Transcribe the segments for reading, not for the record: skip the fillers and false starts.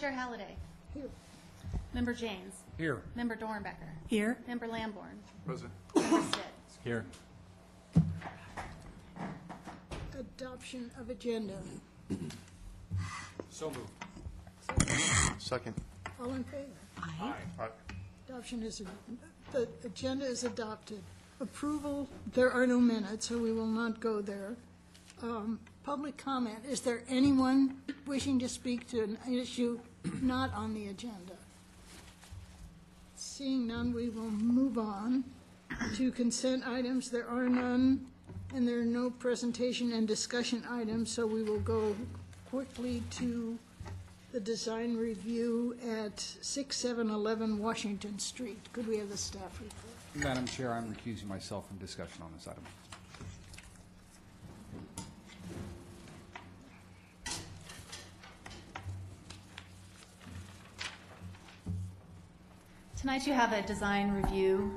Chair Halliday. Here. Member James. Here. Member Dornbecker. Here. Member Lamborn. Present. Member Stitt. Here. Adoption of agenda. So moved. Second. All in favor? Aye. Adoption is, the agenda is adopted. Approval, there are no minutes, so we will not go there. Public comment, is there anyone wishing to speak to an issue not on the agenda? Seeing none, we will move on to consent items. There are none, and there are no presentation and discussion items, so we will go quickly to the design review at 6711 Washington Street. Could we have the staff report? Madam Chair, I'm recusing myself from discussion on this item. Tonight you have a design review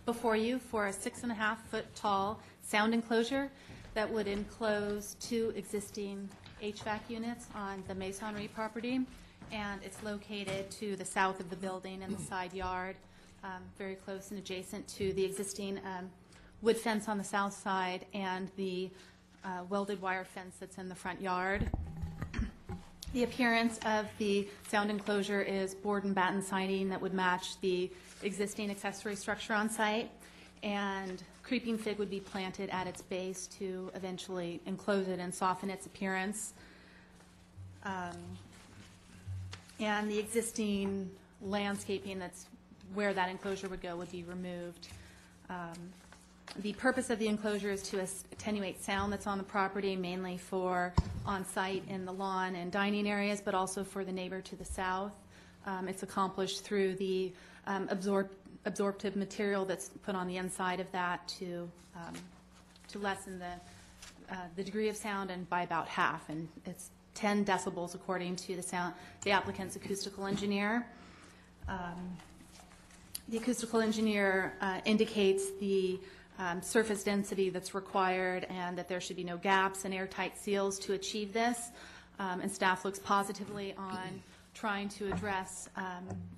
before you for a 6.5-foot tall sound enclosure that would enclose 2 existing HVAC units on the Masonry property, and it's located to the south of the building in the side yard, very close and adjacent to the existing wood fence on the south side and the welded wire fence that's in the front yard. The appearance of the sound enclosure is board and batten siding that would match the existing accessory structure on site, and creeping fig would be planted at its base to eventually enclose it and soften its appearance. And the existing landscaping that's where that enclosure would go would be removed. The purpose of the enclosure is to attenuate sound that's on the property, mainly for on-site in the lawn and dining areas, but also for the neighbor to the south. It's accomplished through the absorptive material that's put on the inside of that to lessen the degree of sound and by about half. And it's 10 decibels according to the applicant's acoustical engineer. The acoustical engineer indicates the surface density that's required and that there should be no gaps and airtight seals to achieve this. And staff looks positively on trying to address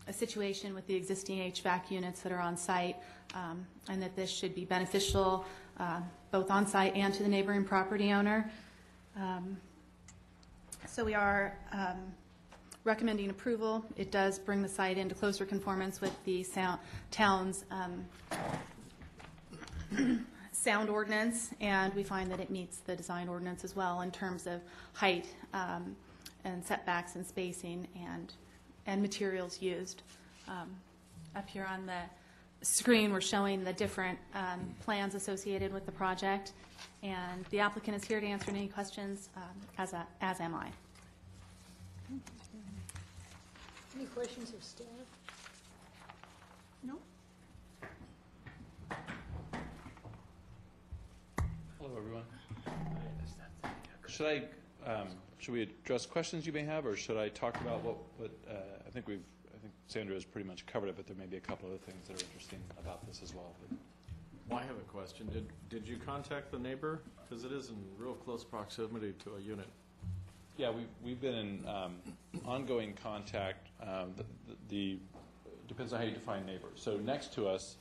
a situation with the existing HVAC units that are on site, and that this should be beneficial both on site and to the neighboring property owner. So we are recommending approval. It does bring the site into closer conformance with the town's sound ordinance, and we find that it meets the design ordinance as well in terms of height and setbacks and spacing and materials used. Up here on the screen we're showing the different plans associated with the project, and the applicant is here to answer any questions, as am I. Any questions of staff? No? Hello, everyone. Should we address questions you may have, or should I talk about what I think Sandra has pretty much covered it, but there may be a couple other things that are interesting about this as well. Well, I have a question. Did you contact the neighbor? Because it is in real close proximity to a unit. Yeah, we've been in ongoing contact. Depends on how you define neighbor. So next to us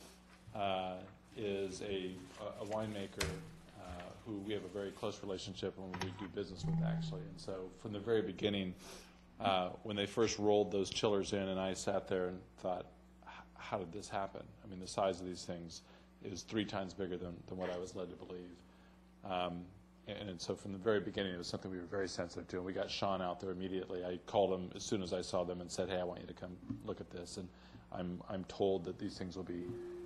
is a winemaker who we have a very close relationship and we do business with, actually. And so from the very beginning, when they first rolled those chillers in, and I sat there and thought, how did this happen? I mean, the size of these things is 3 times bigger than what I was led to believe. And so from the very beginning, it was something we were very sensitive to, and we got Sean out there immediately. I called him as soon as I saw them and said, hey, I want you to come look at this. And I'm told that these things will be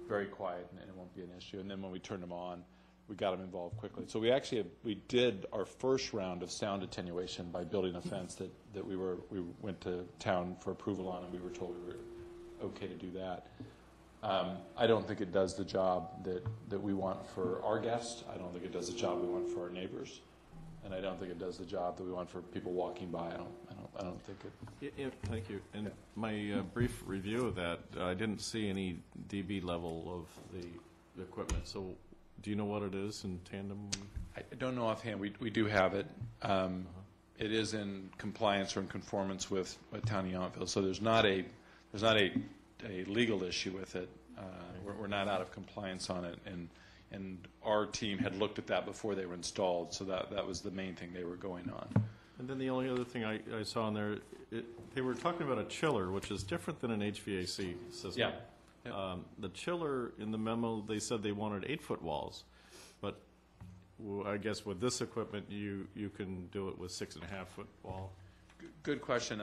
very quiet and it won't be an issue. And then when we turned them on, we got them involved quickly. So we did our first round of sound attenuation by building a fence that we went to town for approval on, and we were told we were okay to do that. I don't think it does the job that we want for our guests. I don't think it does the job we want for our neighbors, and I don't think it does the job that we want for people walking by. I don't think it. Thank you. In my brief review of that, I didn't see any dB level of the equipment. So, do you know what it is in tandem? I don't know offhand. We do have it. it is in compliance or in conformance with Town of Yountville. So there's not a legal issue with it. We're not out of compliance on it, and our team had looked at that before they were installed, so that was the main thing they were going on. And then the only other thing I saw in there, they were talking about a chiller, which is different than an HVAC system. Yeah. Yep. The chiller, in the memo, they said they wanted 8-foot walls, but I guess with this equipment, you can do it with 6.5-foot wall. Good question.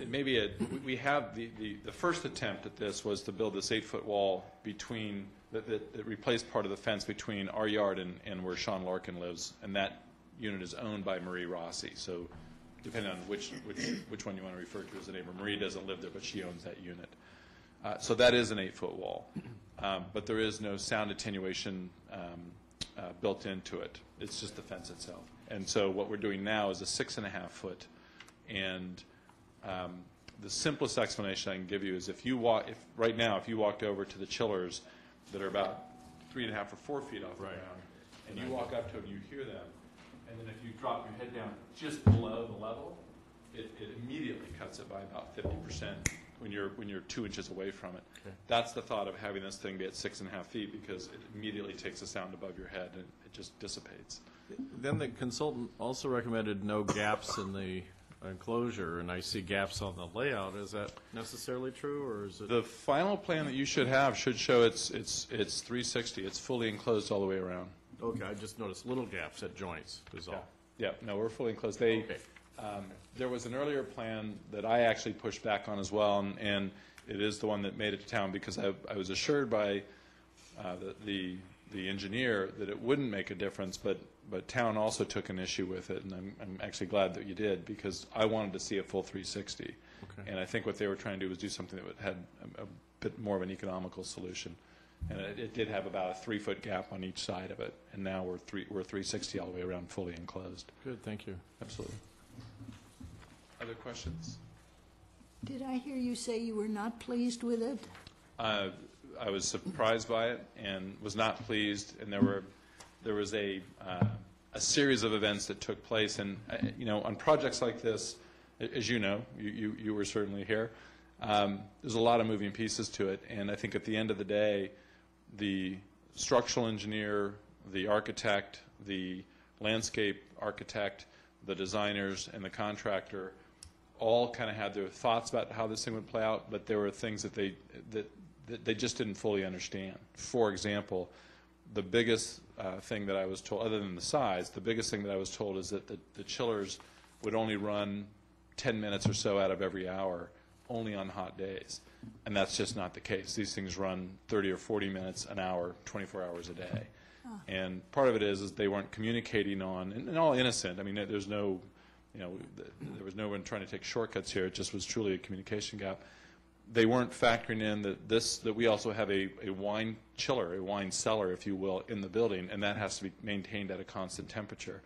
We have the first attempt at this was to build this 8-foot wall between that replaced part of the fence between our yard and where Sean Larkin lives, and that unit is owned by Marie Rossi. So, depending on which one you want to refer to as a neighbor, Marie doesn't live there, but she owns that unit. So that is an 8-foot wall, but there is no sound attenuation built into it. It's just the fence itself. And so what we're doing now is a 6.5-foot. And the simplest explanation I can give you is if right now, if you walked over to the chillers that are about 3.5 or 4 feet off the ground, and you walk up to them, you hear them, and then if you drop your head down just below the level, it immediately cuts it by about 50% when you're 2 inches away from it. Okay. That's the thought of having this thing be at 6.5 feet, because it immediately takes the sound above your head and it just dissipates. Then the consultant also recommended no gaps in the enclosure, and I see gaps on the layout. Is that necessarily true, or is it? The final plan that you should have should show it's 360. It's fully enclosed all the way around. Okay, I just noticed little gaps at joints is all. Yeah, no, we're fully enclosed. Okay. There was an earlier plan that I actually pushed back on as well, and it is the one that made it to town, because I was assured by the engineer that it wouldn't make a difference, but town also took an issue with it, and I'm actually glad that you did, because I wanted to see a full 360. Okay. And I think what they were trying to do was do something that had a bit more of an economical solution. And it did have about a 3-foot gap on each side of it, and now we're 360 all the way around, fully enclosed. Good, thank you. Absolutely. Other questions? Did I hear you say you were not pleased with it? I was surprised by it and was not pleased, and there was a series of events that took place, and on projects like this, as you know, you were certainly here. There's a lot of moving pieces to it, and I think at the end of the day, the structural engineer, the architect, the landscape architect, the designers, and the contractor all kind of had their thoughts about how this thing would play out, but there were things that they just didn't fully understand. For example, the biggest thing that I was told, other than the size, the biggest thing that I was told is that the chillers would only run 10 minutes or so out of every hour, only on hot days. And that's just not the case. These things run 30 or 40 minutes an hour, 24 hours a day. And part of it is they weren't communicating on, and all innocent. I mean, there's no, there was no one trying to take shortcuts here. It just was truly a communication gap. They weren't factoring in that we also have a wine chiller, a wine cellar, if you will, in the building, and that has to be maintained at a constant temperature.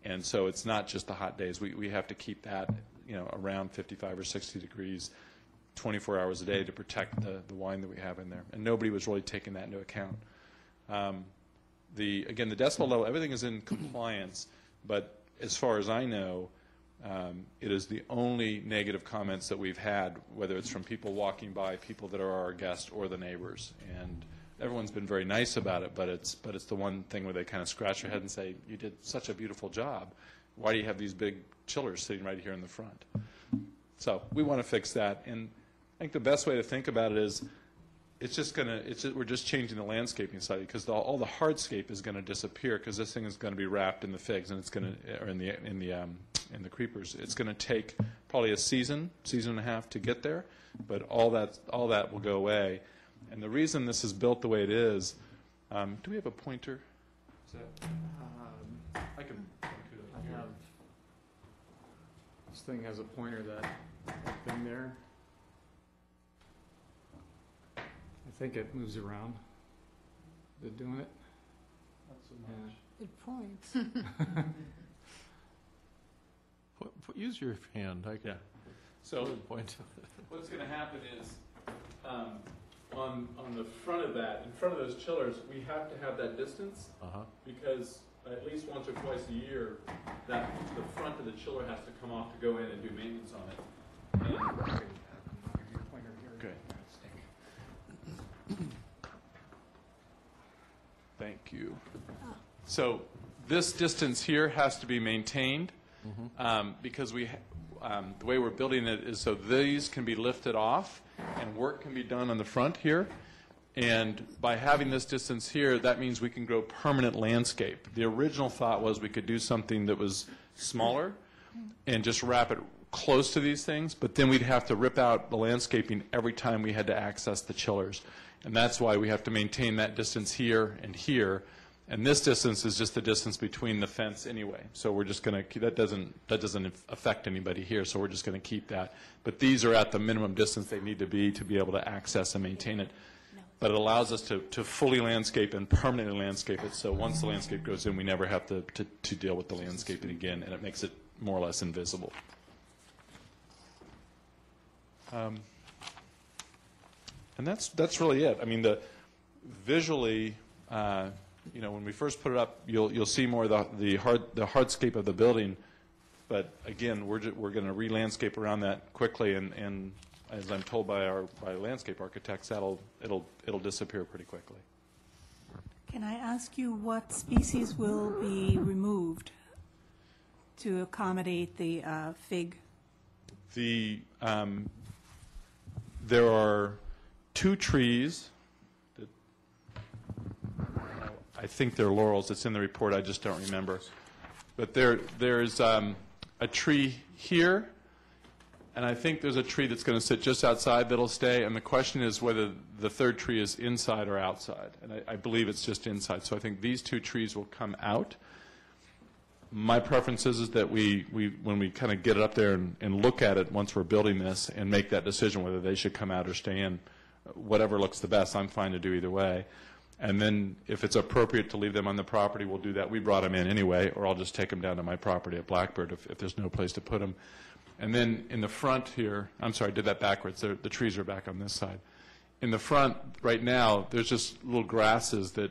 And so it's not just the hot days. We have to keep that, around 55 or 60 degrees 24 hours a day to protect the wine that we have in there. And nobody was really taking that into account. Again, the decibel level, everything is in compliance, but as far as I know, it is the only negative comments that we've had, whether it's from people walking by, people that are our guests, or the neighbors. And everyone's been very nice about it, but it's the one thing where they kind of scratch their head and say, you did such a beautiful job. Why do you have these big chillers sitting right here in the front? So we want to fix that. And I think the best way to think about it is we're just changing the landscaping slightly, because all the hardscape is going to disappear, because this thing is going to be wrapped in the figs, and it's going to, or in the creepers. It's going to take probably a season and a half to get there, but all that will go away. And the reason this is built the way it is, do we have a pointer? Is that, I can. I have, this thing has a pointer, that thing there. I think it moves around. Is it doing it? Not so much. It points. Use your hand. I can. Yeah. So point. what's going to happen is on the front of that, in front of those chillers, we have to have that distance, because at least once or twice a year, that the front of the chiller has to come off to go in and do maintenance on it. Okay. Thank you. So this distance here has to be maintained because the way we're building it is so these can be lifted off and work can be done on the front here. And by having this distance here, that means we can grow permanent landscape. The original thought was we could do something that was smaller and just wrap it close to these things, but then we'd have to rip out the landscaping every time we had to access the chillers. And that's why we have to maintain that distance here and here. And this distance is just the distance between the fence anyway. So we're just going to, that doesn't affect anybody here, so we're just going to keep that. But these are at the minimum distance they need to be able to access and maintain it. But it allows us to fully landscape and permanently landscape it, so once the landscape goes in, we never have to deal with the landscaping again, and it makes it more or less invisible. And that's really it. I mean, visually, you know, when we first put it up, you'll see more of the hardscape of the building, but again, we're going to re-landscape around that quickly, and as I'm told by landscape architects, it'll disappear pretty quickly. Can I ask you what species will be removed to accommodate the fig? There are 2 trees that, I think they're laurels. It's in the report. I just don't remember. But there's a tree here. And I think there's a tree that's going to sit just outside that'll stay. And the question is whether the third tree is inside or outside. And I believe it's just inside. So I think these 2 trees will come out. My preference is that when we kind of get it up there and look at it once we're building this and make that decision whether they should come out or stay in, whatever looks the best, I'm fine to do either way. And then if it's appropriate to leave them on the property, we'll do that. We brought them in anyway, or I'll just take them down to my property at Blackbird if there's no place to put them. And then in the front here, I'm sorry, I did that backwards. The trees are back on this side. In the front, right now, there's just little grasses that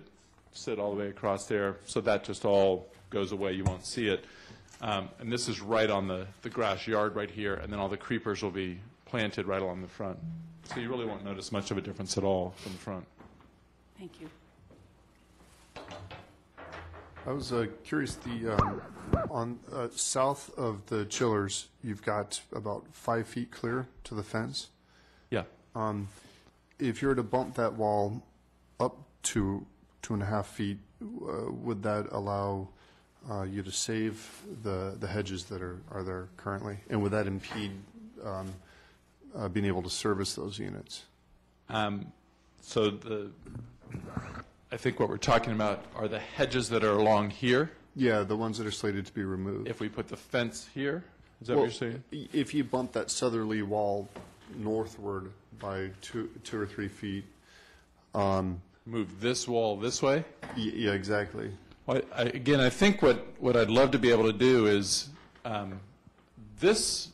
sit all the way across there, so that just all goes away. You won't see it. And this is right on the grass yard right here, and then all the creepers will be planted right along the front. So you really won't notice much of a difference at all from the front. Thank you. I was curious, on south of the chillers, you've got about 5 feet clear to the fence. Yeah. If you were to bump that wall up to 2.5 feet, would that allow you to save the hedges that are there currently? And would that impede being able to service those units? I think what we're talking about are the hedges that are along here. Yeah, the ones that are slated to be removed. If we put the fence here, is that what you're saying? If you bump that southerly wall northward by 2 or 3 feet. Move this wall this way? Yeah, exactly. Well, again, I think what I'd love to be able to do is this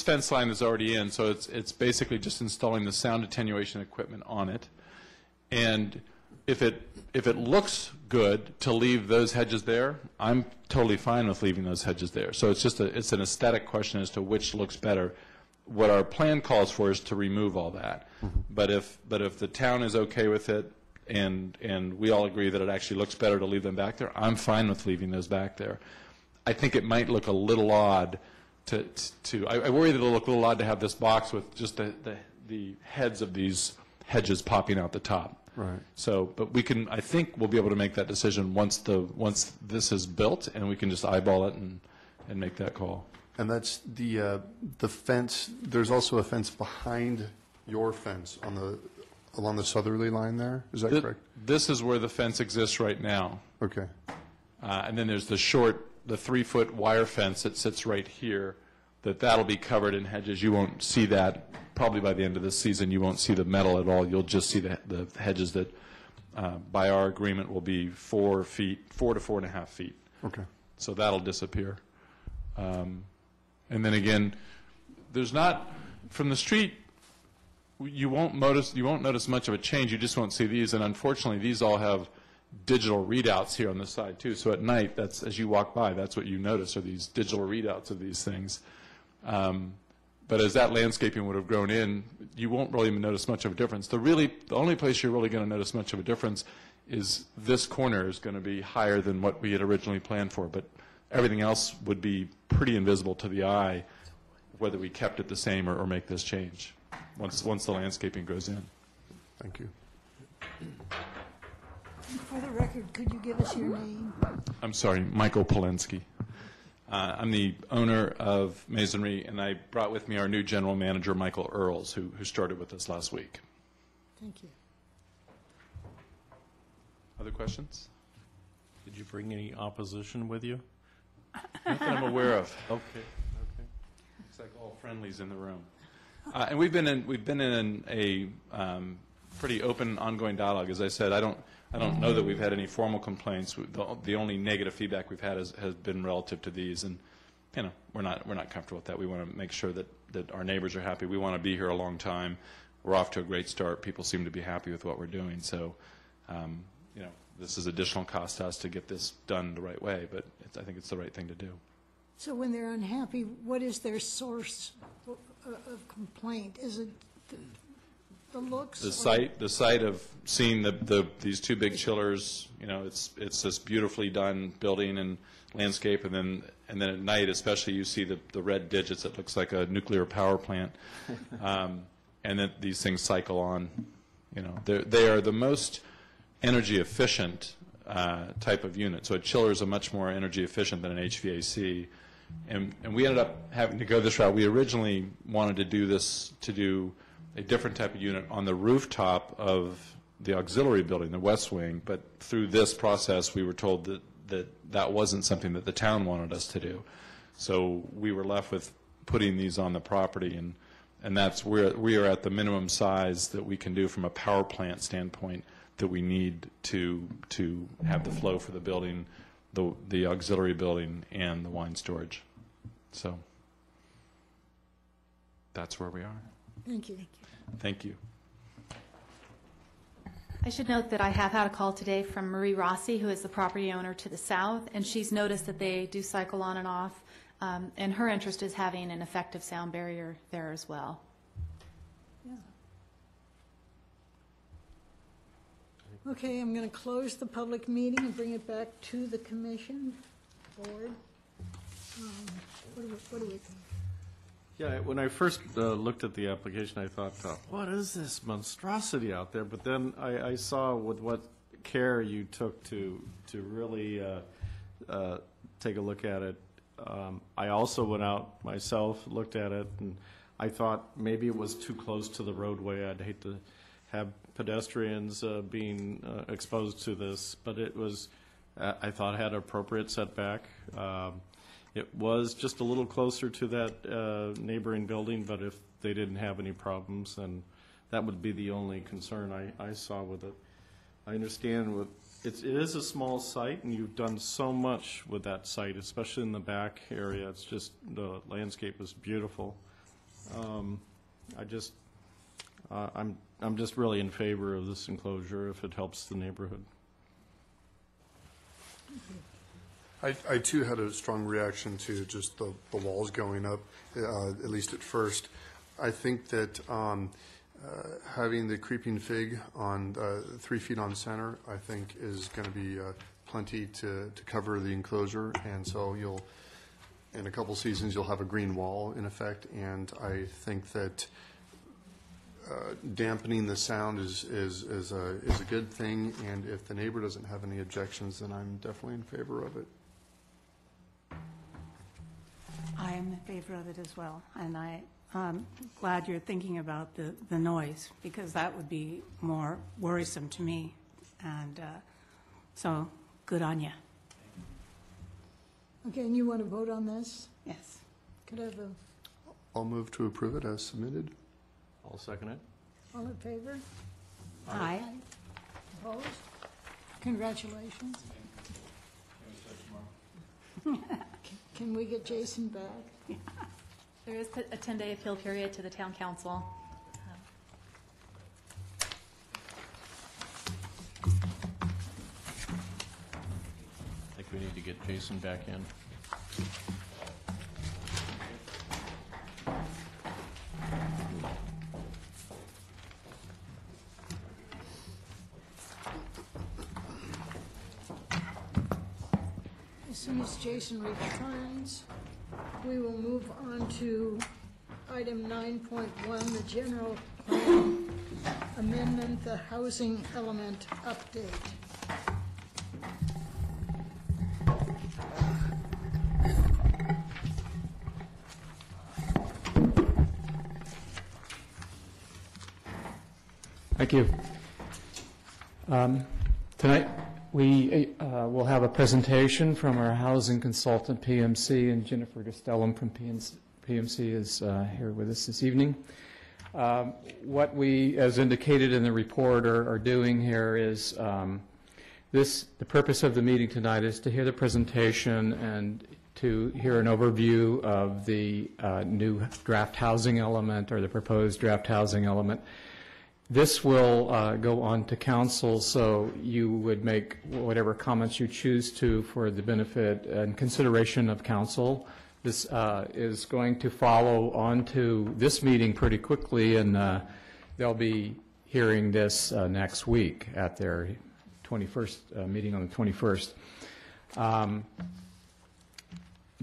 fence line is already in, so it's basically just installing the sound attenuation equipment on it. And if it looks good to leave those hedges there, I'm totally fine with leaving those hedges there. So it's an aesthetic question as to which looks better. What our plan calls for is to remove all that. Mm-hmm. But if the town is okay with it and we all agree that it actually looks better to leave them back there, I'm fine with leaving those back there. I think it might look a little odd I worry that it'll look a little odd to have this box with just the heads of these hedges popping out the top. Right. So, but I think we'll be able to make that decision once this is built, and we can just eyeball it and make that call. And that's the fence. There's also a fence behind your fence along the southerly line there. Is that correct? This is where the fence exists right now. Okay. And then there's the 3-foot wire fence that sits right here. That'll be covered in hedges. You won't see that. Probably by the end of this season, you won't see the metal at all. You'll just see the hedges that, by our agreement, will be 4 to 4.5 feet. Okay. So that'll disappear. And then again, there's not from the street. You won't notice much of a change. You just won't see these. And unfortunately, these all have digital readouts here on the side too. So at night, that's, as you walk by, that's what you notice are these digital readouts of these things. But as that landscaping would have grown in, you won't really notice much of a difference. The only place you're really going to notice much of a difference is this corner is going to be higher than what we had originally planned for, but everything else would be pretty invisible to the eye, whether we kept it the same or make this change once the landscaping goes in. Thank you. For the record, could you give us your name? I'm sorry, Michael Polensky. I'm the owner of Masonry, and I brought with me our new general manager, Michael Earls, who started with us last week. Thank you. Other questions? Did you bring any opposition with you? Not that I'm aware of. Okay. It's like all friendlies in the room. And we've been in a pretty open, ongoing dialogue. As I said, I don't know that we've had any formal complaints. The only negative feedback we've had has been relative to these, and we're not comfortable with that. We want to make sure that our neighbors are happy. We want to be here a long time. We're off to a great start. People seem to be happy with what we're doing. So, this is additional cost to us to get this done the right way, but I think it's the right thing to do. So when they're unhappy, what is their source of complaint? Is it the looks? The sight of seeing these two big chillers, it's this beautifully done building and landscape, and then at night especially you see the red digits. It looks like a nuclear power plant, and then these things cycle on. They are the most energy efficient type of unit. So a chiller is a much more energy efficient than an HVAC. And we ended up having to go this route. We originally wanted to do a different type of unit on the rooftop of the auxiliary building, the West Wing, but through this process we were told that wasn't something that the town wanted us to do. So we were left with putting these on the property, and that's where we are at the minimum size that we can do from a power plant standpoint that we need to have the flow for the building, the auxiliary building, and the wine storage. So that's where we are. Thank you. Thank you. I should note that I have had a call today from Marie Rossi, who is the property owner to the south, and she's noticed that they do cycle on and off, and her interest is having an effective sound barrier there as well. Okay, I'm going to close the public meeting and bring it back to the commission board. What do we think? Yeah, when I first looked at the application, I thought, what is this monstrosity out there? But then I saw with what care you took to really take a look at it. I also went out myself, looked at it, and I thought maybe it was too close to the roadway. I'd hate to have pedestrians being exposed to this, but it was, I thought, had appropriate setback. It was just a little closer to that neighboring building, but if they didn't have any problems, then that would be the only concern I saw with it. I understand it is a small site, and you've done so much with that site, especially in the back area. It's just, the landscape is beautiful. I'm just really in favor of this enclosure if it helps the neighborhood. I too had a strong reaction to just the walls going up, at least at first. I think that having the creeping fig on 3 feet on center, I think is going to be plenty to cover the enclosure, and so in a couple seasons, you'll have a green wall in effect, and I think that dampening the sound is a good thing, and if the neighbor doesn't have any objections, then I'm definitely in favor of it. I am in favor of it as well, and I'm glad you're thinking about the noise, because that would be more worrisome to me, and so good on you. Okay, and you want to vote on this? Yes. Could I have I'll move to approve it as submitted. I'll second it. all in favor? Aye. Opposed? Congratulations. Can we get Jason back? There is a 10-day appeal period to the town council. we need to get Jason back in. As soon as Jason returns, we will move on to item 9.1, the general plan amendment, the housing element update. Thank you. Tonight, we will have a presentation from our housing consultant, PMC, and Jennifer Castellum from PMC is here with us this evening. What we, as indicated in the report, are doing here is the purpose of the meeting tonight is to hear the presentation and to hear an overview of the new draft housing element or the proposed draft housing element. This will go on to council, so you would make whatever comments you choose to for the benefit and consideration of council. This is going to follow on to this meeting pretty quickly, and they'll be hearing this next week at their 21st meeting on the 21st.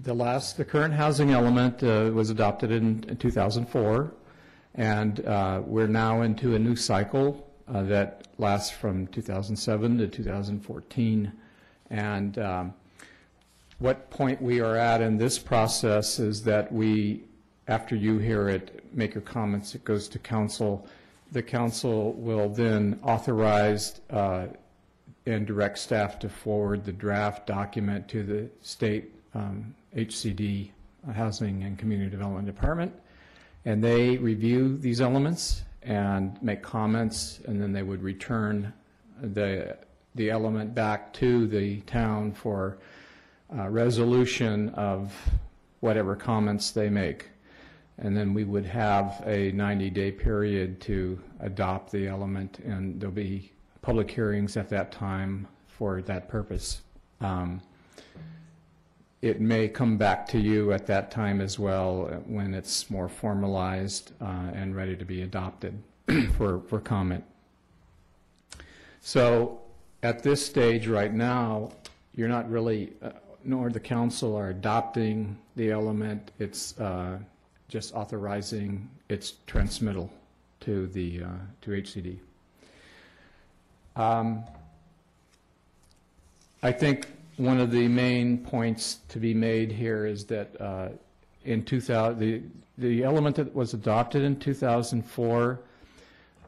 The current housing element was adopted in 2004. And we're now into a new cycle that lasts from 2007 to 2014. And what point we are at in this process is that we, after you hear it, make your comments, it goes to council. The council will then authorize and direct staff to forward the draft document to the state HCD, Housing and Community Development Department. And they review these elements and make comments, and then they would return the element back to the town for resolution of whatever comments they make. And then we would have a 90-day period to adopt the element, and there'll be public hearings at that time for that purpose. It may come back to you at that time as well when it's more formalized and ready to be adopted for comment. So at this stage right now, you're not really, nor the council are adopting the element. It's just authorizing its transmittal to the to HCD. I think one of the main points to be made here is that in 2000, the element that was adopted in 2004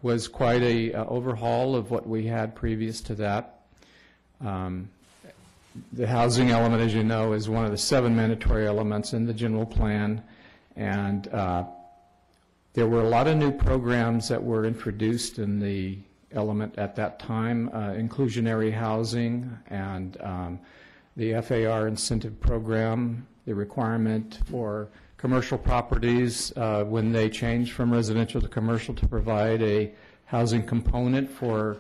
was quite a overhaul of what we had previous to that. The housing element, as you know, is one of the 7 mandatory elements in the general plan, and there were a lot of new programs that were introduced in the element at that time, inclusionary housing and the FAR incentive program, the requirement for commercial properties when they change from residential to commercial to provide a housing component for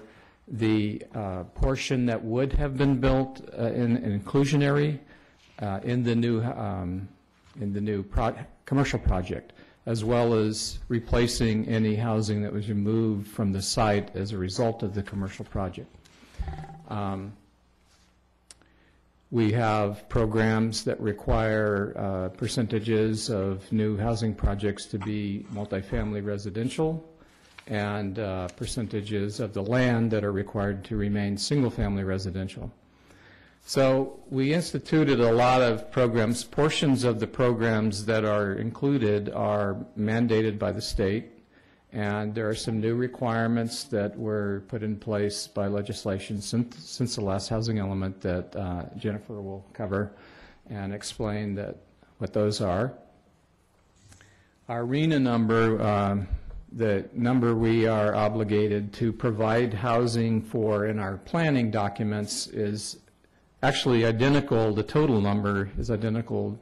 the portion that would have been built in inclusionary in the new commercial project, as well as replacing any housing that was removed from the site as a result of the commercial project. We have programs that require percentages of new housing projects to be multifamily residential, and percentages of the land that are required to remain single-family residential. So we instituted a lot of programs. Portions of the programs that are included are mandated by the state, and there are some new requirements that were put in place by legislation since the last housing element that Jennifer will cover and explain what those are. Our RHNA number, the number we are obligated to provide housing for in our planning documents, is actually identical. The total number is identical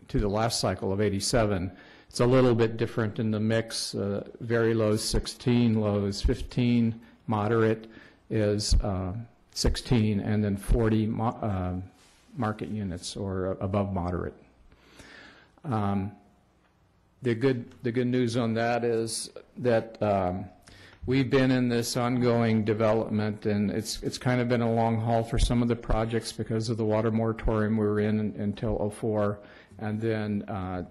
to the last cycle of 87. It's a little bit different in the mix. Very low is 16, low is 15, moderate is 16, and then 40 market units or above moderate. The good news on that is that we've been in this ongoing development, and it's kind of been a long haul for some of the projects because of the water moratorium we were in until '04, and then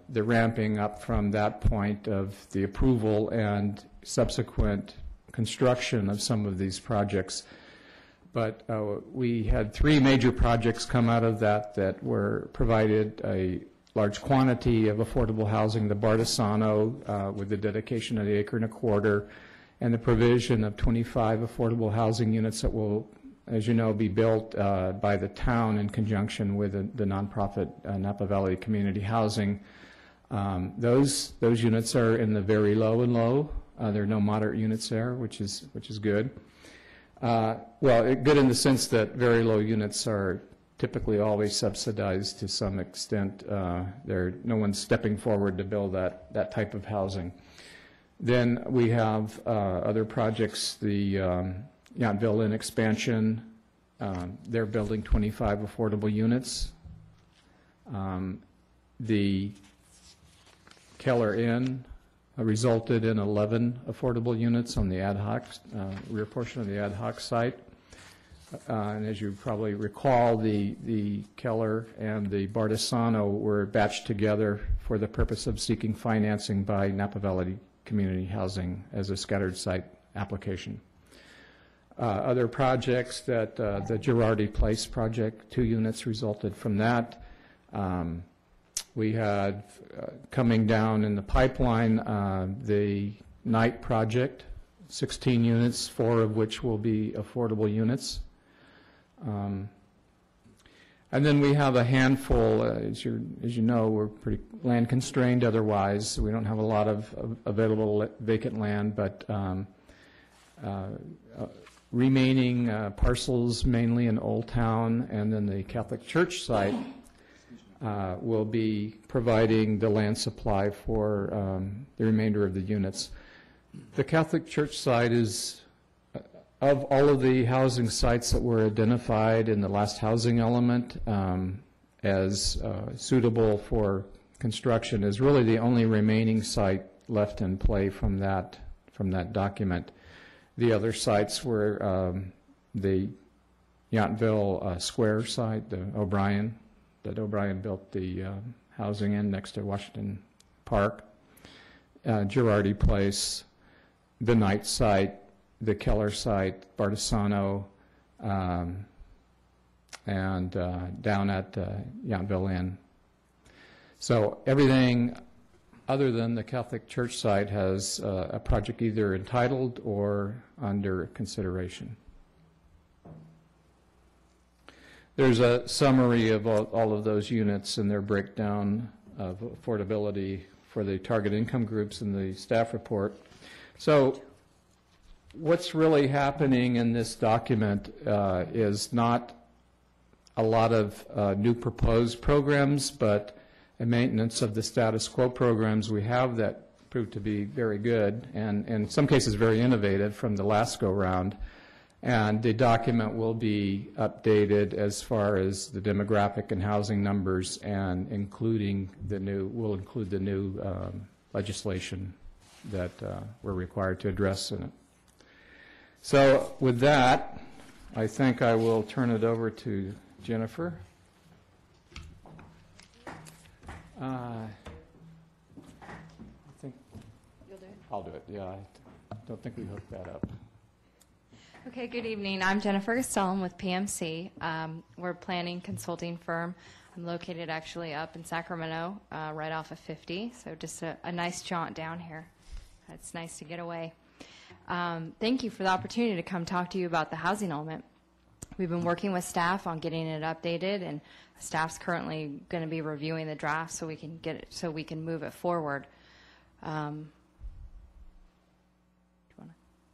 the ramping up from that point of the approval and subsequent construction of some of these projects. But we had 3 major projects come out of that were provided a large quantity of affordable housing. The Bardesano with the dedication of the acre and a quarter, and the provision of 25 affordable housing units that will, as you know, be built by the town in conjunction with the nonprofit Napa Valley Community Housing. Those units are in the very low and low. There are no moderate units there, which is good. Good in the sense that very low units are typically always subsidized to some extent. No one's stepping forward to build that type of housing. Then we have other projects, the Yountville Inn expansion. They're building 25 affordable units. The Keller Inn resulted in 11 affordable units on the ad hoc, rear portion of the ad hoc site. And as you probably recall, the Keller and the Bardesano were batched together for the purpose of seeking financing by Napa Valley Community Housing as a scattered site application. Other projects that the Girardi Place project, 2 units resulted from that. We had coming down in the pipeline the Knight project, 16 units, 4 of which will be affordable units. And then we have a handful, as you know, we're pretty land constrained otherwise. We don't have a lot of available vacant land, but remaining parcels mainly in Old Town, and then the Catholic Church site will be providing the land supply for the remainder of the units. The Catholic Church site is, of all of the housing sites that were identified in the last housing element as suitable for construction, is really the only remaining site left in play from that document. The other sites were the Yountville Square site, that O'Brien built the housing in next to Washington Park, Girardi Place, the Knight site, the Keller site, Bardesano, and down at Yountville Inn. So everything other than the Catholic Church site has a project either entitled or under consideration. There's a summary of all of those units and their breakdown of affordability for the target income groups in the staff report. So what's really happening in this document is not a lot of new proposed programs, but a maintenance of the status quo programs we have that proved to be very good and in some cases very innovative from the last go-round. And the document will be updated as far as the demographic and housing numbers, and will include the new legislation that we're required to address in it. So with that, I think I will turn it over to Jennifer. I think You'll do it? I'll do it. Yeah, I don't think we hooked that up. Okay, good evening. I'm Jennifer Castellan with PMC. We're a planning consulting firm. I'm located actually up in Sacramento, right off of 50, so just a nice jaunt down here. It's nice to get away. Thank you for the opportunity to come talk to you about the housing element. We've been working with staff on getting it updated, and staff's currently going to be reviewing the draft so we can get it, so we can move it forward. Oh,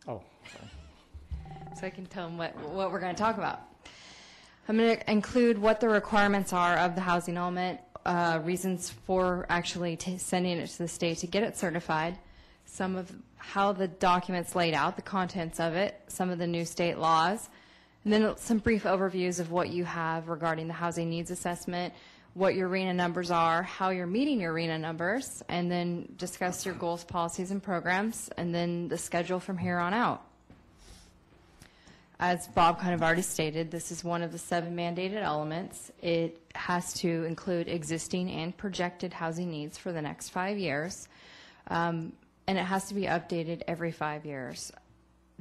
sorry. So I can tell them what we're going to talk about. I'm going to include what the requirements are of the housing element, reasons for actually sending it to the state to get it certified, some of how the document's laid out, the contents of it, some of the new state laws, And then some brief overviews of what you have regarding the housing needs assessment, what your RENA numbers are, how you're meeting your RENA numbers, and then discuss your goals, policies, and programs, and then the schedule from here on out. As Bob kind of already stated, this is one of the 7 mandated elements. It has to include existing and projected housing needs for the next 5 years, and it has to be updated every 5 years.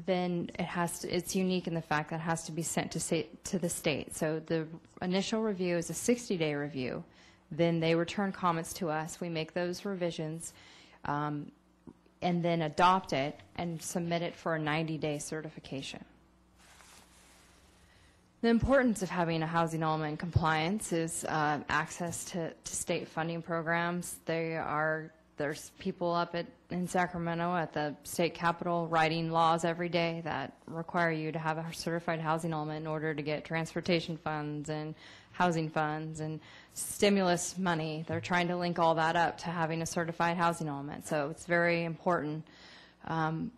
Then it's unique in the fact that it has to be sent to the state. So the initial review is a 60-day review. Then they return comments to us. We make those revisions, and then adopt it and submit it for a 90-day certification. The importance of having a housing element in compliance is access to state funding programs. There's people up in Sacramento at the state capitol writing laws every day that require you to have a certified housing element in order to get transportation funds and housing funds and stimulus money. They're trying to link all that up to having a certified housing element. So it's very important. And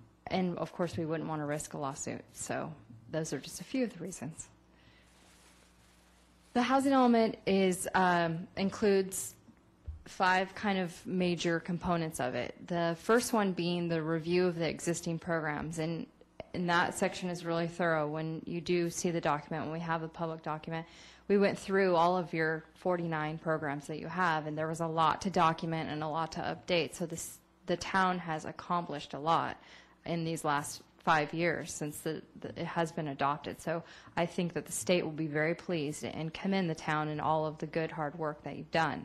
of course, we wouldn't want to risk a lawsuit. So those are just a few of the reasons. The housing element includes 5 kind of major components of it. The first one being the review of the existing programs, and that section is really thorough. When you do see the document, when we have a public document, we went through all of your 49 programs that you have, and there was a lot to document and a lot to update. So the town has accomplished a lot in these last 5 years since it has been adopted. So I think that the state will be very pleased and commend the town and all of the good hard work that you've done.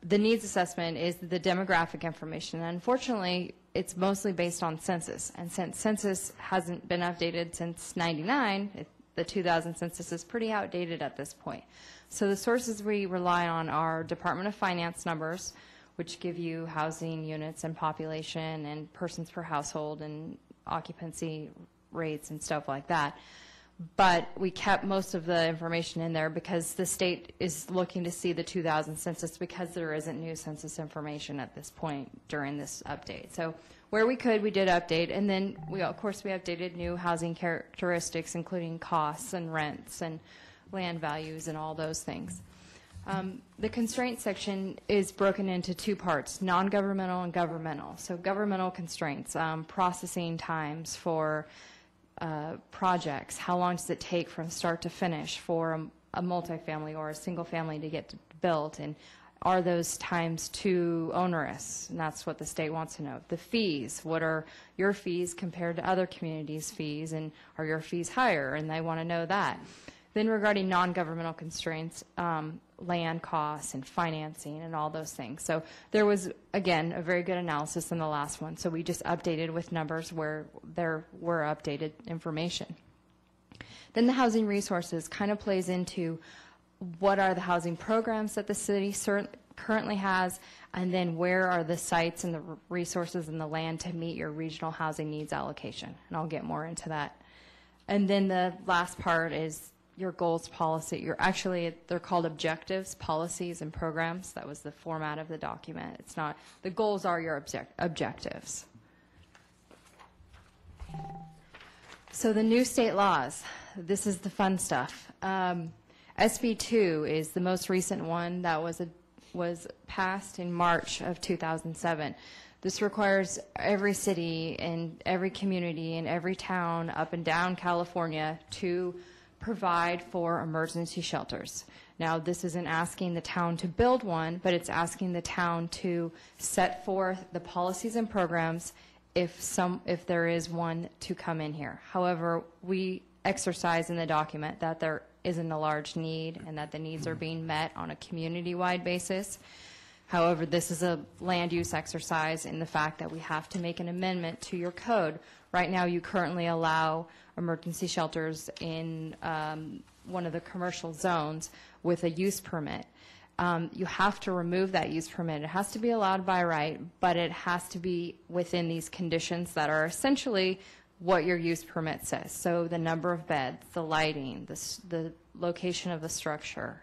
The needs assessment is the demographic information. Unfortunately, it's mostly based on census. And since census hasn't been updated since '99, the 2000 census is pretty outdated at this point. So the sources we rely on are Department of Finance numbers, which give you housing units and population and persons per household and occupancy rates and stuff like that. But we kept most of the information in there because the state is looking to see the 2000 census because there isn't new census information at this point during this update. So where we could, we did update, and then of course we updated new housing characteristics, including costs and rents and land values and all those things. The constraint section is broken into 2 parts, non-governmental and governmental. So governmental constraints, processing times for projects, how long does it take from start to finish for a multifamily or a single family to get built, and are those times too onerous? And that's what the state wants to know. The fees, what are your fees compared to other communities' fees, and are your fees higher? And they want to know that. Then regarding non-governmental constraints, land costs and financing and all those things. So there was, again, a very good analysis in the last one. So we just updated with numbers where there were updated information. Then the housing resources kind of plays into what are the housing programs that the city currently has, and then where are the sites and the resources and the land to meet your regional housing needs allocation. And I'll get more into that. And then the last part is your goals policy. They're called objectives, policies, and programs. That was the format of the document. It's not, the goals are your objectives. So the new state laws, this is the fun stuff. SB 2 is the most recent one that was passed in March of 2007. This requires every city and every community and every town up and down California to provide for emergency shelters. Now, this isn't asking the town to build one, but it's asking the town to set forth the policies and programs if there is one to come in here. However, we exercise in the document that there isn't a large need and that the needs are being met on a community-wide basis. However, this is a land use exercise in the fact that we have to make an amendment to your code. Right now, you currently allow emergency shelters in one of the commercial zones with a use permit. You have to remove that use permit. It has to be allowed by right, but it has to be within these conditions that are essentially what your use permit says. So the number of beds, the lighting, the location of the structure,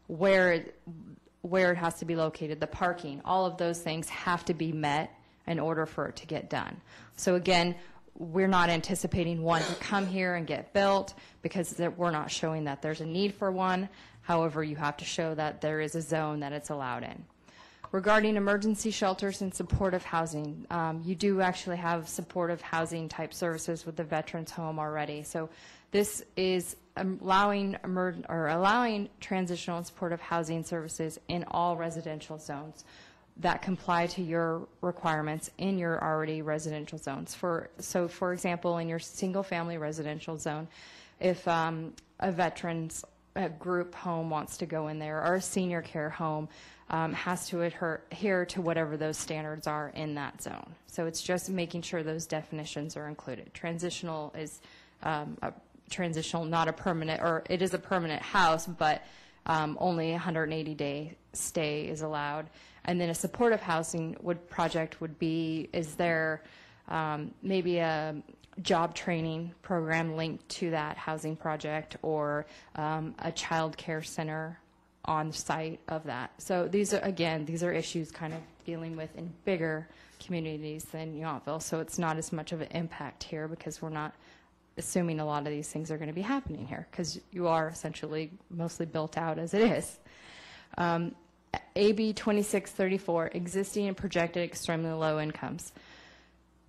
where it has to be located, the parking, all of those things have to be met in order for it to get done. So again, we're not anticipating one to come here and get built because we're not showing that there's a need for one. However, you have to show that there is a zone that it's allowed in. Regarding emergency shelters and supportive housing, you do actually have supportive housing type services with the Veterans Home already. So this is allowing transitional and supportive housing services in all residential zones that comply to your requirements in your already residential zones. So for example, in your single-family residential zone, if a veteran's group home wants to go in there, or a senior care home has to adhere to whatever those standards are in that zone. So it's just making sure those definitions are included. Transitional is transitional, not a permanent, or it is a permanent house, but only 180-day stay is allowed. And then a supportive housing project would be, is there maybe a job training program linked to that housing project, or a child care center on site of that. So these are issues kind of dealing with in bigger communities than Yountville. So it's not as much of an impact here because we're not assuming a lot of these things are going to be happening here because you are essentially mostly built out as it is. AB 2634, existing and projected extremely low incomes.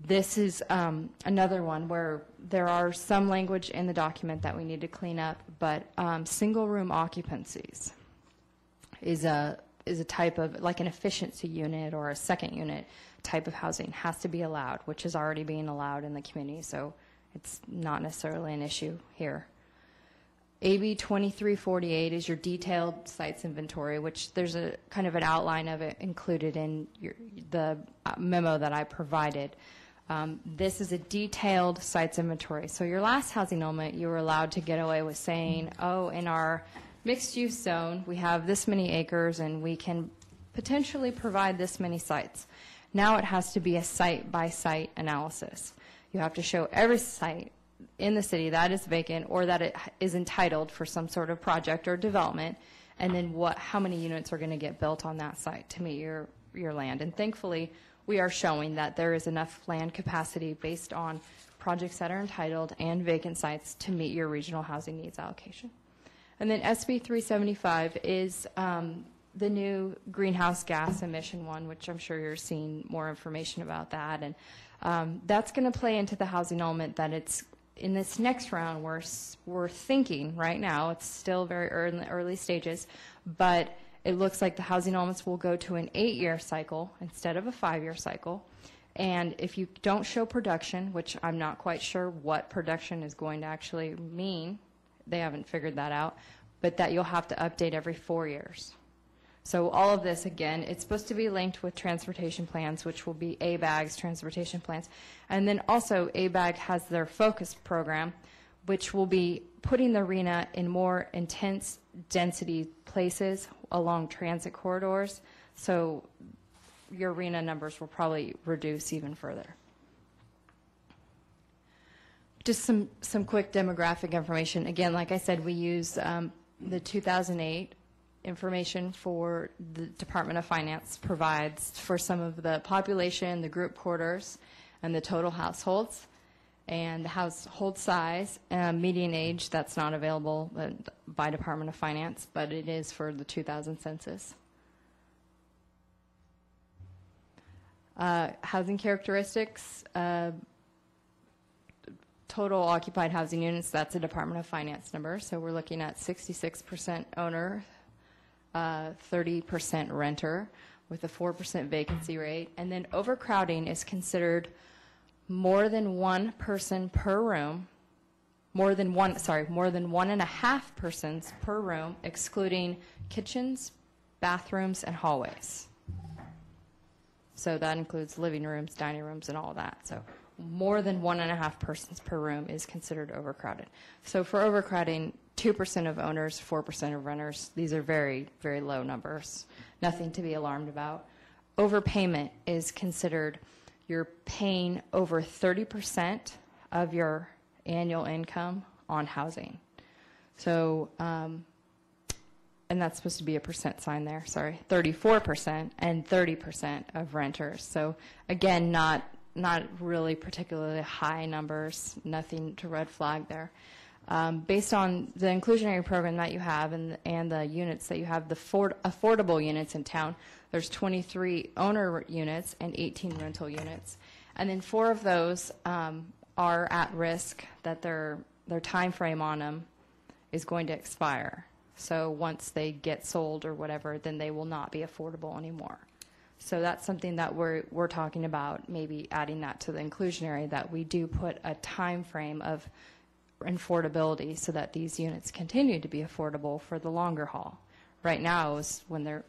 This is another one where there are some language in the document that we need to clean up, but single room occupancies is a type of, like an efficiency unit or a second unit type of housing has to be allowed, which is already being allowed in the community, so it's not necessarily an issue here. AB 2348 is your detailed sites inventory, which there's a kind of an outline of it included in the memo that I provided. This is a detailed sites inventory. So your last housing element, you were allowed to get away with saying, oh, in our mixed-use zone, we have this many acres and we can potentially provide this many sites. Now it has to be a site-by-site analysis. You have to show every site in the city that is vacant or that it is entitled for some sort of project or development, and then how many units are going to get built on that site to meet your land. And thankfully, we are showing that there is enough land capacity based on projects that are entitled and vacant sites to meet your regional housing needs allocation. And then SB 375 is the new greenhouse gas emission one, which I'm sure you're seeing more information about that. And that's going to play into the housing element that it's in this next round. We're thinking right now, it's still very early stages, but it looks like the housing elements will go to an 8-year cycle instead of a 5-year cycle. And if you don't show production, which I'm not quite sure what production is going to actually mean, they haven't figured that out, but that you'll have to update every 4 years. So all of this, again, it's supposed to be linked with transportation plans, which will be ABAG's transportation plans. And then also ABAG has their focus program, which will be putting the RHNA in more intense density places along transit corridors. So your RHNA numbers will probably reduce even further. Just some quick demographic information. Again, like I said, we use the 2008 information for the Department of Finance provides for some of the population, the group quarters, and the total households, and the household size, median age. That's not available by Department of Finance, but it is for the 2000 census. Housing characteristics. Total occupied housing units, that's a Department of Finance number. So we're looking at 66% owner, 30% renter with a 4% vacancy rate. And then overcrowding is considered more than one person per room, more than 1.5 persons per room, excluding kitchens, bathrooms, and hallways. So that includes living rooms, dining rooms, and all of that. So more than 1.5 persons per room is considered overcrowded. So for overcrowding, 2% of owners, 4% of renters, these are very, very low numbers. Nothing to be alarmed about. Overpayment is considered you're paying over 30% of your annual income on housing. So, and that's supposed to be a percent sign there, sorry, 34% and 30% of renters. So again, not not really particularly high numbers, nothing to red flag there. Based on the inclusionary program that you have and the units that you have, the affordable units in town, there's 23 owner units and 18 rental units. And then 4 of those are at risk that their time frame on them is going to expire. So once they get sold or whatever, then they will not be affordable anymore. So that's something that we're talking about, maybe adding that to the inclusionary, that we do put a time frame of affordability so that these units continue to be affordable for the longer haul. Right now, is when they're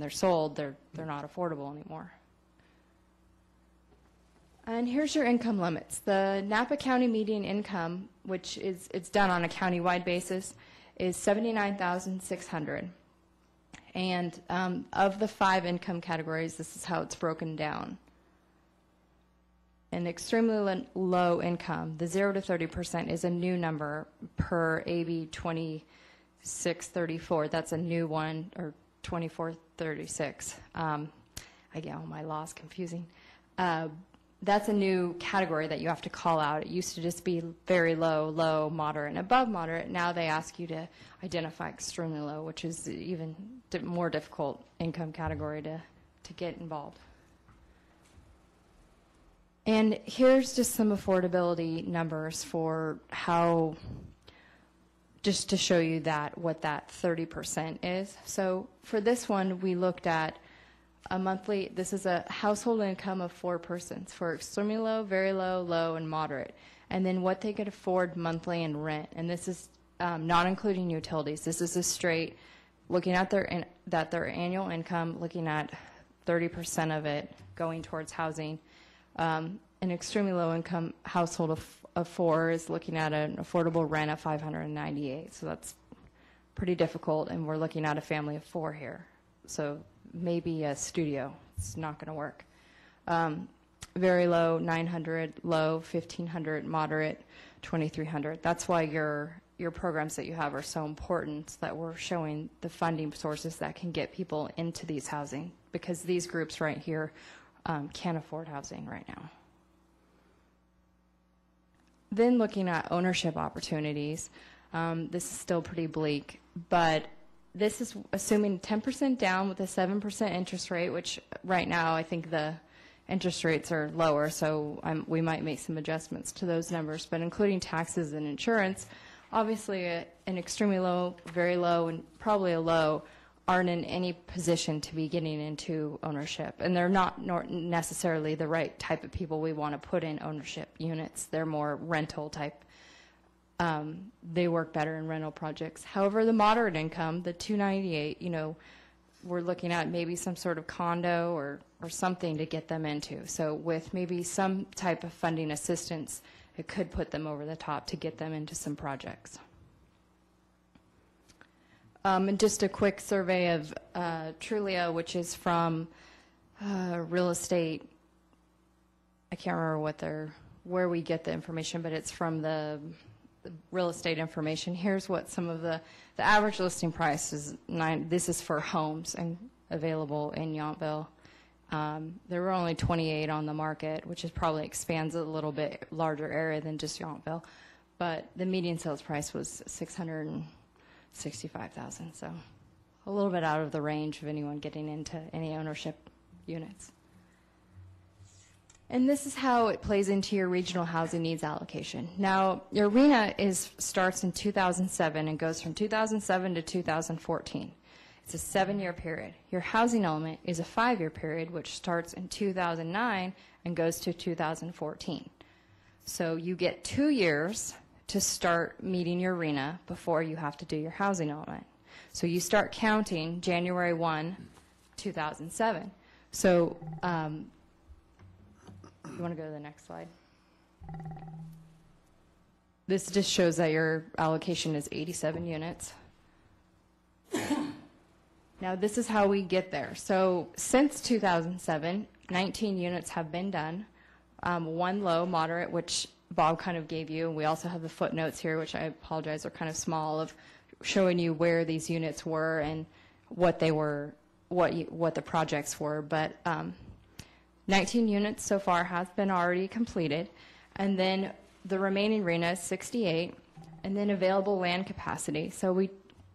sold, they're not affordable anymore. And here's your income limits. The Napa County median income, which it's done on a county-wide basis, is $79,600. And of the 5 income categories, this is how it's broken down. An extremely low income, the 0 to 30% is a new number per AB 2634. That's a new one, or 2436. I get all my laws confusing. That's a new category that you have to call out. It used to just be very low, low, moderate, and above moderate. Now they ask you to identify extremely low, which is even more difficult income category to get involved. And here's just some affordability numbers for how, just to show you what that 30% is. So for this one, we looked at a monthly, this is a household income of 4 persons for extremely low, very low, low, and moderate. And then what they could afford monthly in rent. And this is not including utilities. This is a straight, looking at their annual income, looking at 30% of it going towards housing. An extremely low income household of 4 is looking at an affordable rent of $598. So that's pretty difficult. And we're looking at a family of 4 here. So maybe a studio. It's not going to work. Very low, 900, low, 1,500, moderate, 2,300. That's why your programs that you have are so important, that we're showing the funding sources that can get people into these housing, because these groups right here can't afford housing right now. Then looking at ownership opportunities, this is still pretty bleak, but this is assuming 10% down with a 7% interest rate, which right now I think the interest rates are lower, so we might make some adjustments to those numbers. But including taxes and insurance, obviously an extremely low, very low, and probably a low aren't in any position to be getting into ownership. And they're not necessarily the right type of people we want to put in ownership units. They're more rental type. They work better in rental projects. However, the moderate income, the 298, we're looking at maybe some sort of condo or something to get them into. So with maybe some type of funding assistance, it could put them over the top to get them into some projects. And just a quick survey of Trulia, which is from real estate. I can't remember where we get the information, but it's from the real estate information. Here's what some of the average listing price is. This is for homes and available in Yountville. There were only 28 on the market, which is probably expands a little bit larger area than just Yountville. But the median sales price was $665,000, so a little bit out of the range of anyone getting into any ownership units. And this is how it plays into your regional housing needs allocation. Now, your RHNA starts in 2007 and goes from 2007 to 2014. It's a 7-year period. Your housing element is a 5-year period, which starts in 2009 and goes to 2014. So you get 2 years to start meeting your RHNA before you have to do your housing element. So you start counting January 1, 2007. So you want to go to the next slide? This just shows that your allocation is 87 units. Now this is how we get there. So since 2007, 19 units have been done. 1 low, moderate, which Bob kind of gave you. We also have the footnotes here, which I apologize are kind of small, of showing you where these units were and what they were, what the projects were. But 19 units so far has been already completed, and then the remaining arena is 68, and then available land capacity. So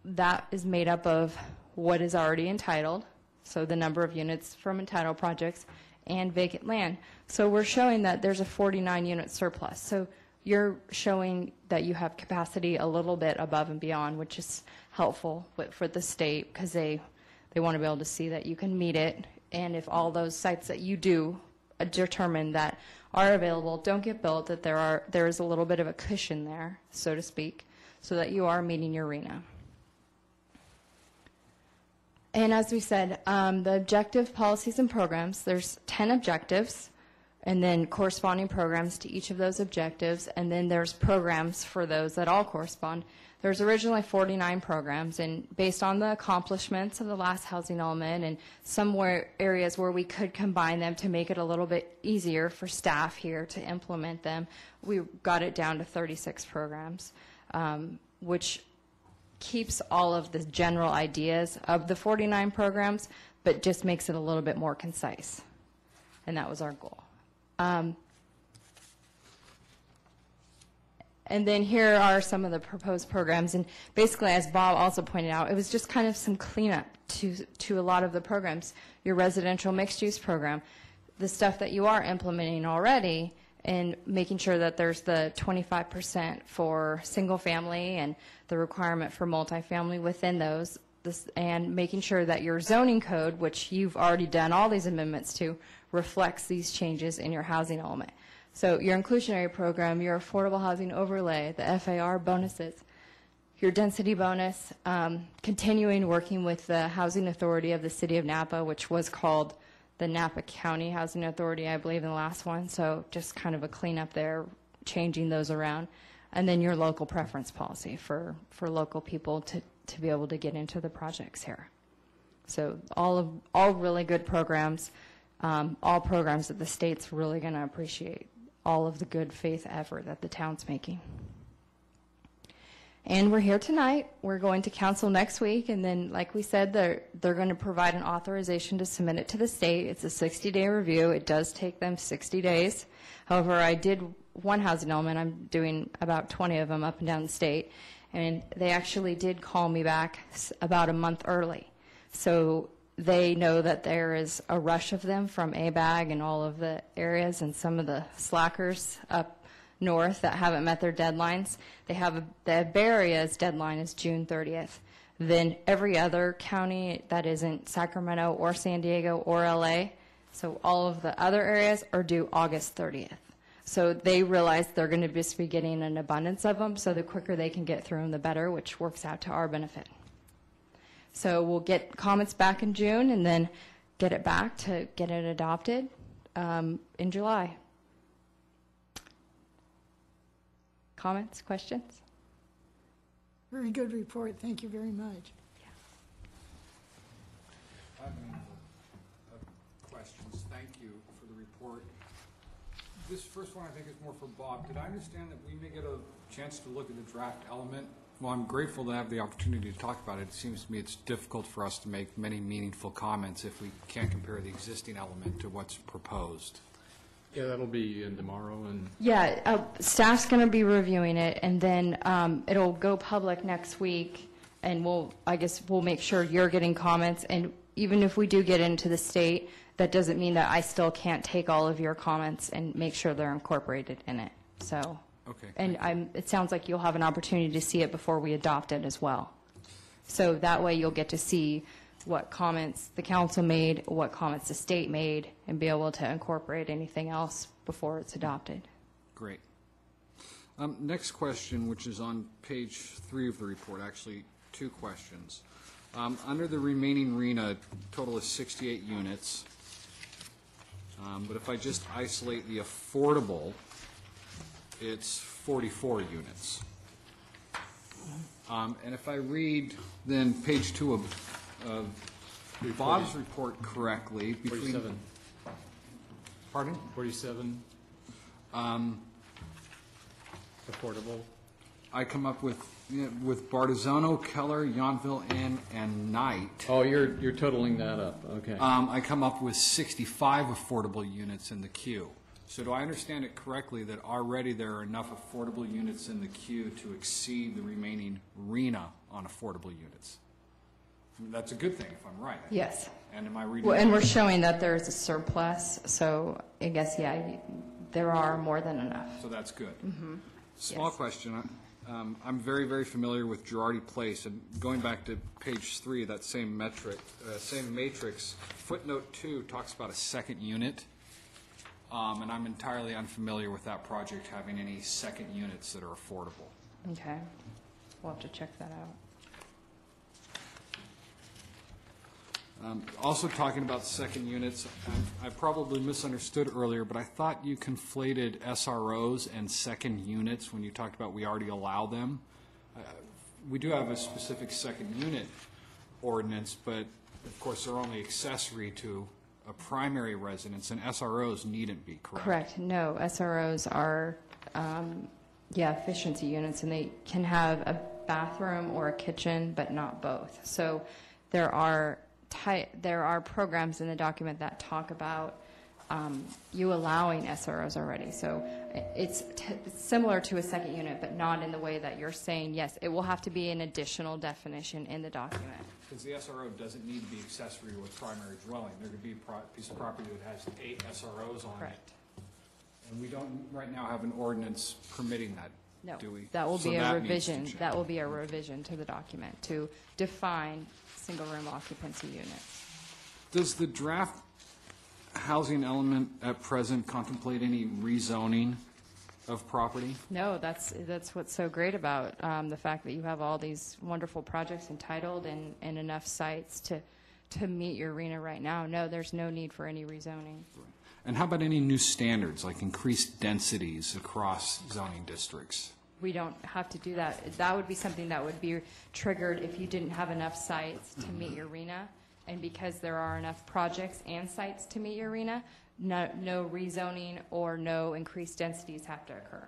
that is made up of what is already entitled, so the number of units from entitled projects, and vacant land. So we're showing that there's a 49-unit surplus. So you're showing that you have capacity a little bit above and beyond, which is helpful for the state, because they want to be able to see that you can meet it. And if all those sites that you do determine that are available don't get built, that there is a little bit of a cushion there, so to speak, so that you are meeting your RHNA. And as we said, the objective policies and programs, there's 10 objectives, and then corresponding programs to each of those objectives, and then there's programs for those that all correspond. There's originally 49 programs, and based on the accomplishments of the last housing element and some areas where we could combine them to make it a little bit easier for staff here to implement them, we got it down to 36 programs, which keeps all of the general ideas of the 49 programs, but just makes it a little bit more concise. And that was our goal. And then here are some of the proposed programs. And basically, as Bob also pointed out, it was just kind of some cleanup to a lot of the programs. Your residential mixed-use program, the stuff that you are implementing already, and making sure that there's the 25% for single family and the requirement for multifamily within those, and making sure that your zoning code, which you've already done all these amendments to, reflects these changes in your housing element. So your inclusionary program, your affordable housing overlay, the FAR bonuses, your density bonus, continuing working with the Housing Authority of the City of Napa, which was called the Napa County Housing Authority, I believe, in the last one. So just kind of a cleanup there, changing those around. And then your local preference policy for local people to be able to get into the projects here. So all really good programs, all programs that the state's really going to appreciate, all of the good faith effort that the town's making. And we're here tonight. We're going to council next week, and then, like we said, they're going to provide an authorization to submit it to the state. It's a 60-day review. It does take them 60 days. However, I did one housing element. I'm doing about 20 of them up and down the state, and they actually did call me back about a month early. So they know that there is a rush of them from ABAG and all of the areas, and some of the slackers up north that haven't met their deadlines. They have the Bay Area's deadline is June 30th. Then every other county that isn't Sacramento or San Diego or LA, so all of the other areas are due August 30th. So they realize they're going to just be getting an abundance of them, so the quicker they can get through them, the better, which works out to our benefit. So we'll get comments back in June and then get it back to get it adopted in July. Comments, questions? Very good report. Thank you very much. I have a number of questions. Thank you for the report. This first one I think is more for Bob. Did I understand that we may get a chance to look at the draft element? Well, I'm grateful to have the opportunity to talk about it. It seems to me it's difficult for us to make many meaningful comments if we can't compare the existing element to what's proposed. Yeah, that'll be in tomorrow. And Yeah, staff's going to be reviewing it, and then it'll go public next week, and I guess we'll make sure you're getting comments. And even if we do get into the state, that doesn't mean that I still can't take all of your comments and make sure they're incorporated in it. So, okay. And it sounds like you'll have an opportunity to see it before we adopt it as well. So that way you'll get to see what comments the council made, what comments the state made, and be able to incorporate anything else before it's adopted. Great. Next question, which is on page 3 of the report, actually 2 questions. Under the remaining RHNA, total is 68 units. But if I just isolate the affordable, it's 44 units. And if I read then page 2 of Bob's report correctly, between 47. Pardon? 47. Affordable. I come up with Bardizzono, Keller, Yountville Inn, and Knight. Oh, you're totaling that up, okay. I come up with 65 affordable units in the queue. So do I understand it correctly that already there are enough affordable units in the queue to exceed the remaining RENA on affordable units? That's a good thing if I'm right. Yes. And am I reading? Well, and we're showing that there's a surplus, so I guess, yeah, there are more than enough. So that's good. Small question. I'm very, very familiar with Girardi Place, and going back to page 3, that same matrix, footnote 2 talks about a second unit, and I'm entirely unfamiliar with that project having any second units that are affordable. Okay. We'll have to check that out. Also talking about second units, I probably misunderstood earlier, but I thought you conflated SROs and second units when you talked about we already allow them. We do have a specific second unit ordinance, but of course they're only accessory to a primary residence, and SROs needn't be, correct? Correct. No, SROs are, efficiency units, and they can have a bathroom or a kitchen, but not both. So there are programs in the document that talk about you allowing SROs already. So it's similar to a second unit, but not in the way that you're saying. Yes, it will have to be an additional definition in the document. Because the SRO doesn't need to be accessory to a primary dwelling. There could be a piece of property that has 8 SROs on it. Correct. And we don't right now have an ordinance permitting that, No, do we? that will So be a that needs to revision. change. That will be a revision to the document to define single-room occupancy units. Does the draft housing element at present contemplate any rezoning of property? No, that's what's so great about the fact that you have all these wonderful projects entitled and enough sites to meet your arena right now. No, there's no need for any rezoning. And how about any new standards, like increased densities across zoning districts? We don't have to do that. That would be something that would be triggered if you didn't have enough sites to meet your arena. And because there are enough projects and sites to meet your arena, no rezoning or no increased densities have to occur.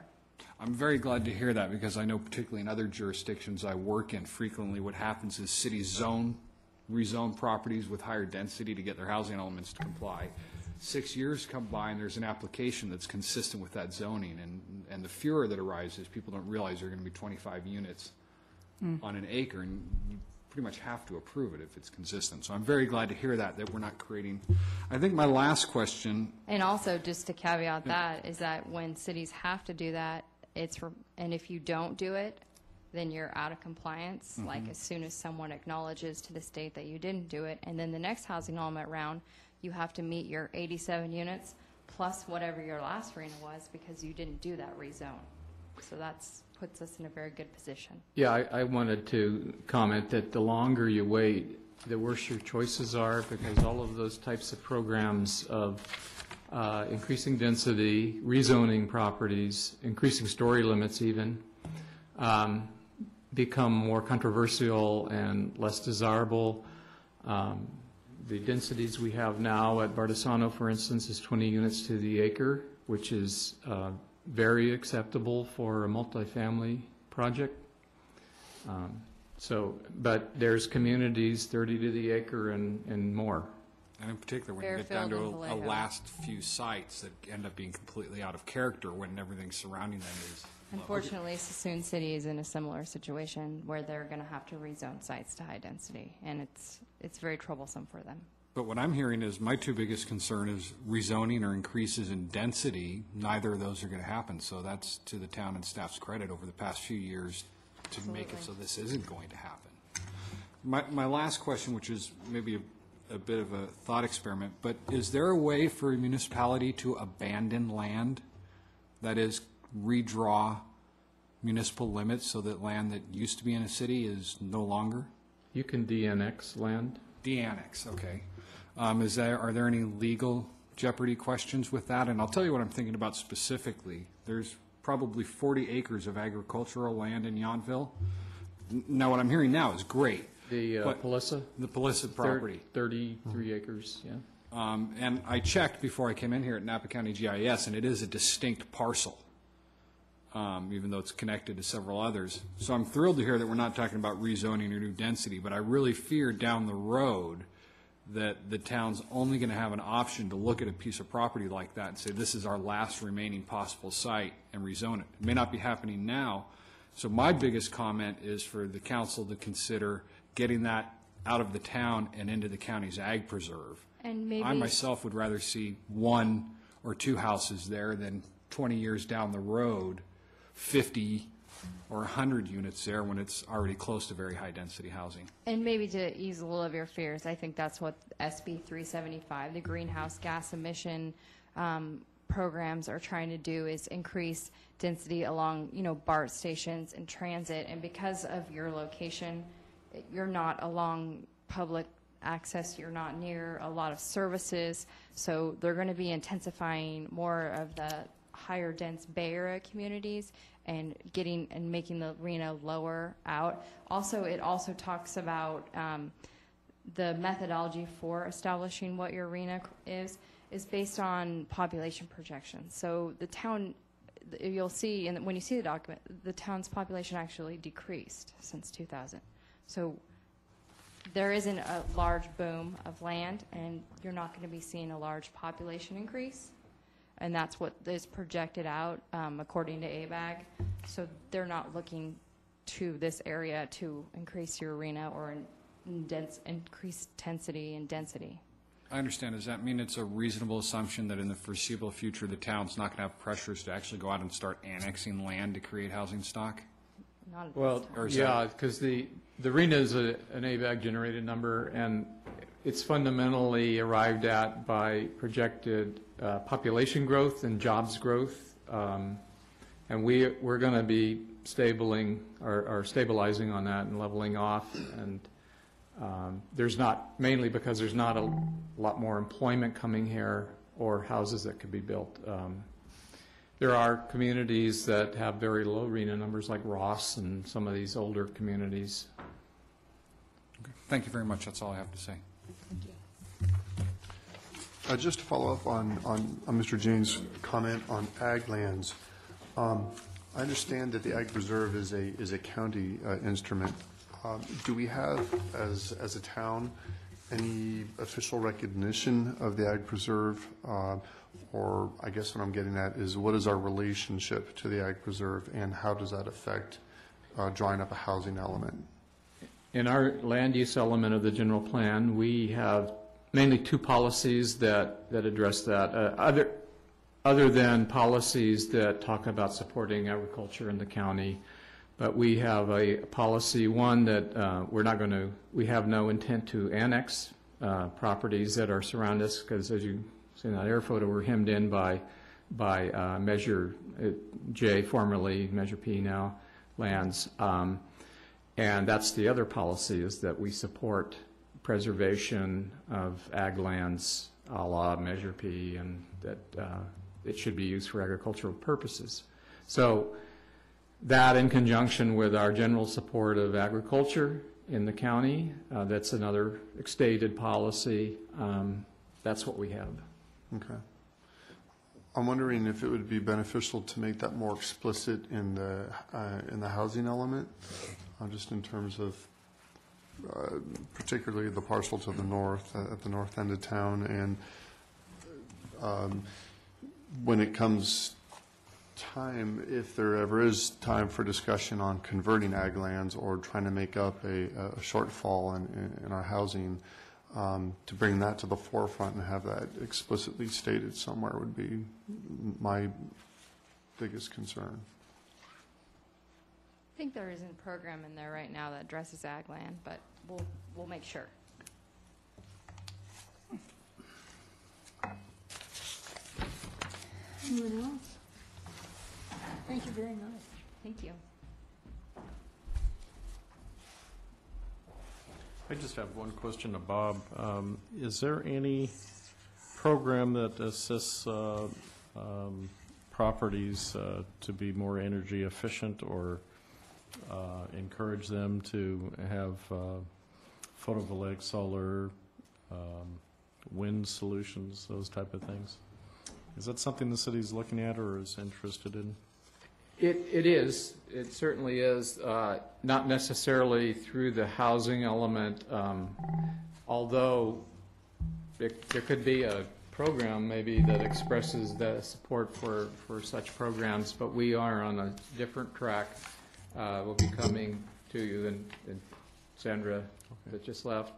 I'm very glad to hear that, because I know particularly in other jurisdictions I work in, frequently what happens is cities rezone properties with higher density to get their housing elements to comply. 6 years come by and there's an application that's consistent with that zoning, and the furor that arises, people don't realize there are going to be 25 units on an acre, and you pretty much have to approve it if it's consistent. So I'm very glad to hear that we're not creating. I think my last question. And also, just to caveat that, is that when cities have to do that, and if you don't do it, then you're out of compliance, like as soon as someone acknowledges to the state that you didn't do it. And then the next housing element round, you have to meet your 87 units plus whatever your last arena was, because you didn't do that rezone. So that's puts us in a very good position. Yeah, I wanted to comment that the longer you wait, the worse your choices are, because all of those types of programs of increasing density, rezoning properties, increasing story limits even, become more controversial and less desirable. The densities we have now at Bardizzono, for instance, is 20 units to the acre, which is very acceptable for a multifamily project. But there's communities 30 to the acre and more. And in particular, when you get down to a last few sites that end up being completely out of character when everything surrounding them is low. Unfortunately, Sassoon City is in a similar situation where they're going to have to rezone sites to high density, and it's very troublesome for them. But what I'm hearing is my two biggest concern is rezoning or increases in density. Neither of those are going to happen. So that's to the town and staff's credit over the past few years to make it so this isn't going to happen. My last question, which is maybe a bit of a thought experiment, but is there a way for a municipality to abandon land, that is, redraw municipal limits so that land that used to be in a city is no longer? You can de-annex land. De-annex, okay. Are there any legal jeopardy questions with that? And I'll tell you what I'm thinking about specifically. There's probably 40 acres of agricultural land in Yountville. Now, what I'm hearing now is great. The Palissa? The Palissa property. 33 acres, yeah. And I checked before I came in here at Napa County GIS, and it is a distinct parcel. even though it's connected to several others. So I'm thrilled to hear that we're not talking about rezoning or new density, but I really fear down the road that the town's only going to have an option to look at a piece of property like that and say, this is our last remaining possible site, and rezone it. It may not be happening now. So my biggest comment is for the council to consider getting that out of the town and into the county's ag preserve. And maybe I myself would rather see 1 or 2 houses there than 20 years down the road, 50 or 100 units there when it's already close to very high-density housing. And maybe to ease a little of your fears, I think that's what SB 375, the greenhouse gas emission programs are trying to do, is increase density along, BART stations and transit. And because of your location, you're not along public access, you're not near a lot of services, so they're going to be intensifying more of the higher dense Bay Area communities and making the RHNA lower out. Also, it also talks about the methodology for establishing what your RHNA is based on population projections. So the town, you'll see, and when you see the document, the town's population actually decreased since 2000. So there isn't a large boom of land, and you're not going to be seeing a large population increase. And that's what is projected out according to ABAG. So they're not looking to this area to increase your RHNA or increase density and density. I understand. Does that mean it's a reasonable assumption that in the foreseeable future the town's not going to have pressures to actually go out and start annexing land to create housing stock? Not at Well, this time. Or is yeah, because the RHNA is an ABAG-generated number, and it's fundamentally arrived at by projected population growth and jobs growth, and we're going to be stabilizing on that and leveling off. And there's not, mainly because there's not a lot more employment coming here or houses that could be built. There are communities that have very low RHNA numbers, like Ross and some of these older communities. Okay. Thank you very much. That's all I have to say. Just to follow up on Mr. Jane's comment on ag lands, I understand that the ag preserve is a county instrument. Do we have, as a town, any official recognition of the ag preserve? Or I guess what I'm getting at is, what is our relationship to the ag preserve, and how does that affect drawing up a housing element? In our land use element of the general plan, we have mainly 2 policies that address that, other than policies that talk about supporting agriculture in the county. But we have a policy, one, that we have no intent to annex properties that are surround us, because as you see in that air photo, we're hemmed in by Measure J, formerly Measure P now, lands. And that's the other policy, is that we support preservation of ag lands a la Measure P, and that it should be used for agricultural purposes. So that, in conjunction with our general support of agriculture in the county, that's another stated policy. That's what we have. Okay. I'm wondering if it would be beneficial to make that more explicit in the housing element, just in terms of particularly the parcel to the north, at the north end of town, and when it comes time, if there ever is time for discussion on converting ag lands or trying to make up a shortfall in our housing, to bring that to the forefront and have that explicitly stated somewhere would be my biggest concern. I think there isn't a program in there right now that addresses ag land, but we'll make sure. Anyone else? Thank you very much. Thank you. I just have one question to Bob. Is there any program that assists properties to be more energy efficient, or encourage them to have photovoltaic, solar, wind solutions, those type of things? Is that something the city's looking at or is interested in? It is. It certainly is. Not necessarily through the housing element, although there could be a program maybe that expresses the support for such programs, but we are on a different track. We'll be coming to you, and Sandra that just left,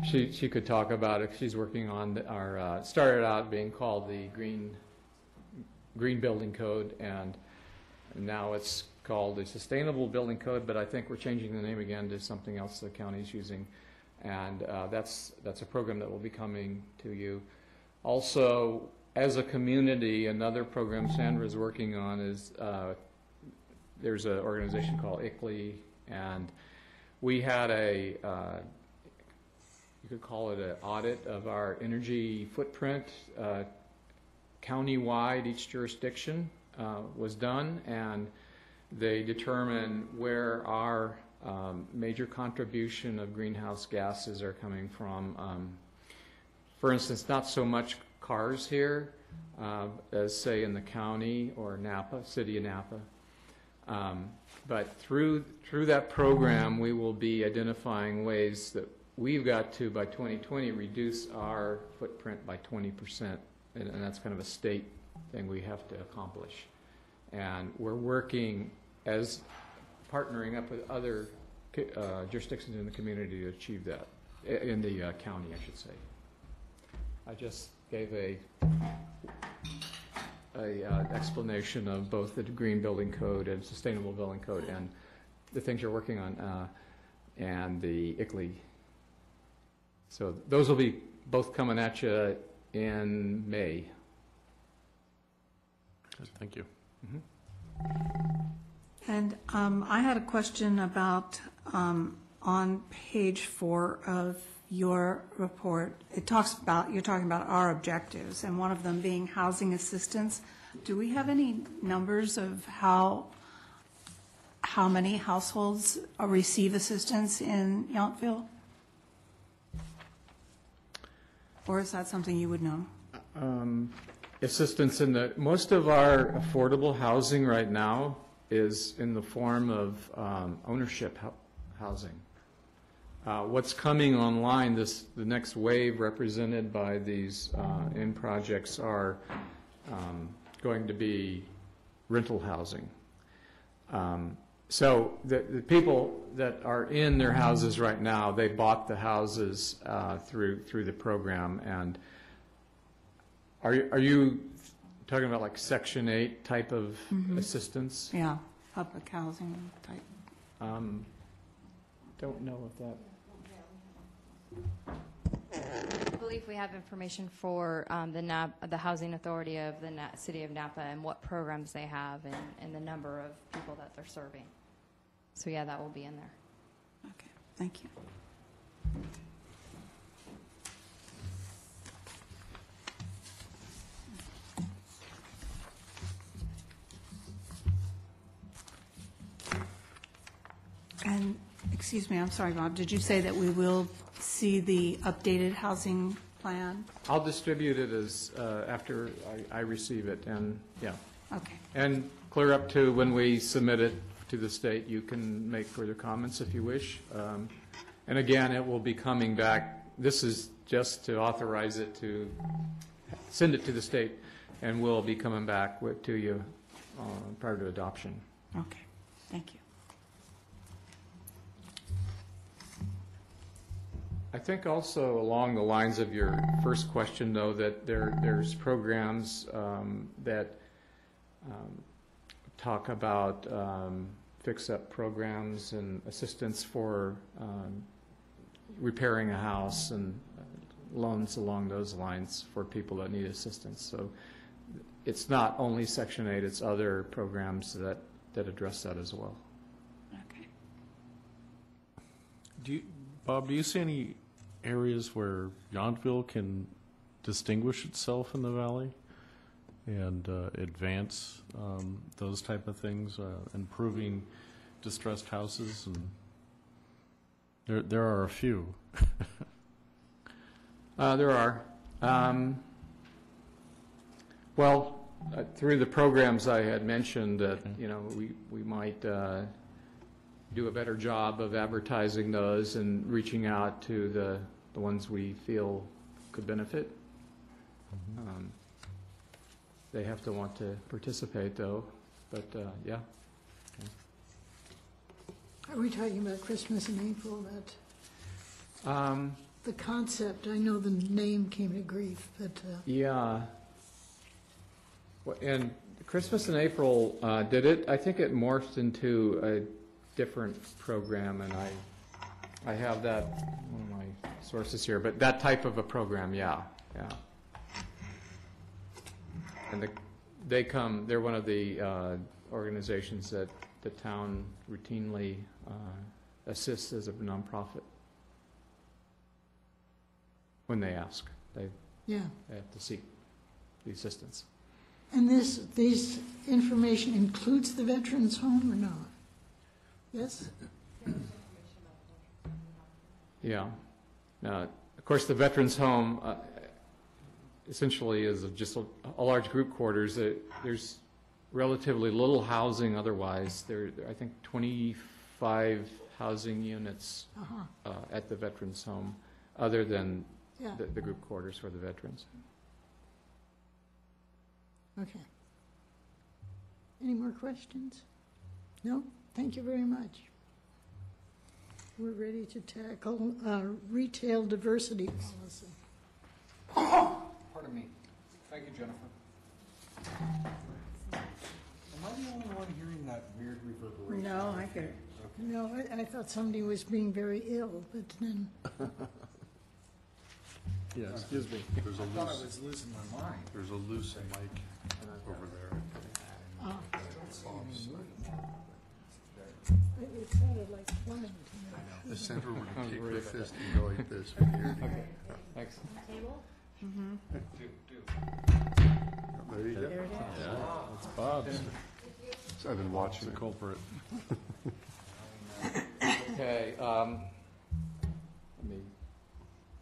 she could talk about it. She's working on our, started out being called the Green Building Code, and now it's called the Sustainable Building Code, but I think we're changing the name again to something else the county's using. And that's a program that will be coming to you. Also, as a community, another program Sandra's working on is, there's an organization called ICLEI, and we had you could call it an audit of our energy footprint, county-wide. Each jurisdiction was done, and they determined where our major contribution of greenhouse gases are coming from. For instance, not so much cars here as, say, in the county or Napa, city of Napa. But through that program, we will be identifying ways that we've got to, by 2020, reduce our footprint by 20%. And that's kind of a state thing we have to accomplish. And we're working as partnering up with other jurisdictions in the community to achieve that, in the county, I should say. I just gave a explanation of both the Green Building Code and Sustainable Building Code and the things you're working on, and the ICLEI. So those will be both coming at you in May. Good, thank you. And I had a question about, on page 4 of your report, it talks about, you're talking about our objectives, and one of them being housing assistance. Do we have any numbers of how many households receive assistance in Yountville? Or is that something you would know? Assistance in most of our affordable housing right now is in the form of ownership housing. What's coming online, the next wave represented by these end projects are going to be rental housing. So the people that are in their houses right now, they bought the houses through the program. And are you talking about like Section 8 type of assistance? Yeah, public housing type. Don't know if that. I believe we have information for the Housing Authority of the City of Napa and what programs they have and the number of people that they're serving. So yeah, that will be in there. Okay, thank you. And, excuse me, I'm sorry, Bob, did you say that we will see the updated housing plan? I'll distribute it as after I receive it, and yeah. Okay. And clear up to when we submit it to the state. You can make further comments if you wish. And again, it will be coming back. This is just to authorize it to send it to the state, and we'll be coming back to you prior to adoption. Okay, thank you. I think also along the lines of your first question, though, that there's programs that talk about fix-up programs and assistance for repairing a house and loans along those lines for people that need assistance. So it's not only Section 8, it's other programs that address that as well. Okay. Bob, do you see any areas where Yountville can distinguish itself in the valley and advance those type of things, improving distressed houses? And there are a few. There are. Well, through the programs I had mentioned, that, you know, we might do a better job of advertising those and reaching out to the ones we feel could benefit. They have to want to participate, though, but, yeah. Are we talking about Christmas in April, that, the concept, I know the name came to grief, but, Yeah. And Christmas in April, did it, I think it morphed into a different program, and I have that, one of my sources here, but that type of a program, yeah. And they're one of the organizations that the town routinely assists as a nonprofit. When they ask, they have to seek the assistance. and this information includes the veterans' home or not? Yes? Yeah. Of course, the veterans' home essentially is just a large group quarters. There's relatively little housing otherwise. There I think 25 housing units at the veterans' home, other than the group quarters for the veterans. Okay. Any more questions? No? Thank you very much. We're ready to tackle retail diversity policy. Pardon me. Thank you, Jennifer. Am I the only one hearing that weird reverberation? No, I hear it. No, I thought somebody was being very ill, but then, Yeah, excuse me. There's a I thought I loose, was losing my mind. there's a loose mic over there. it sounded like plumbing to me. If Sandra were to take my fist and go like this, we'd hear it. Okay, thanks. Table? There you go. There it is. It's Bob's. So I've been watching The it. culprit. Okay, let me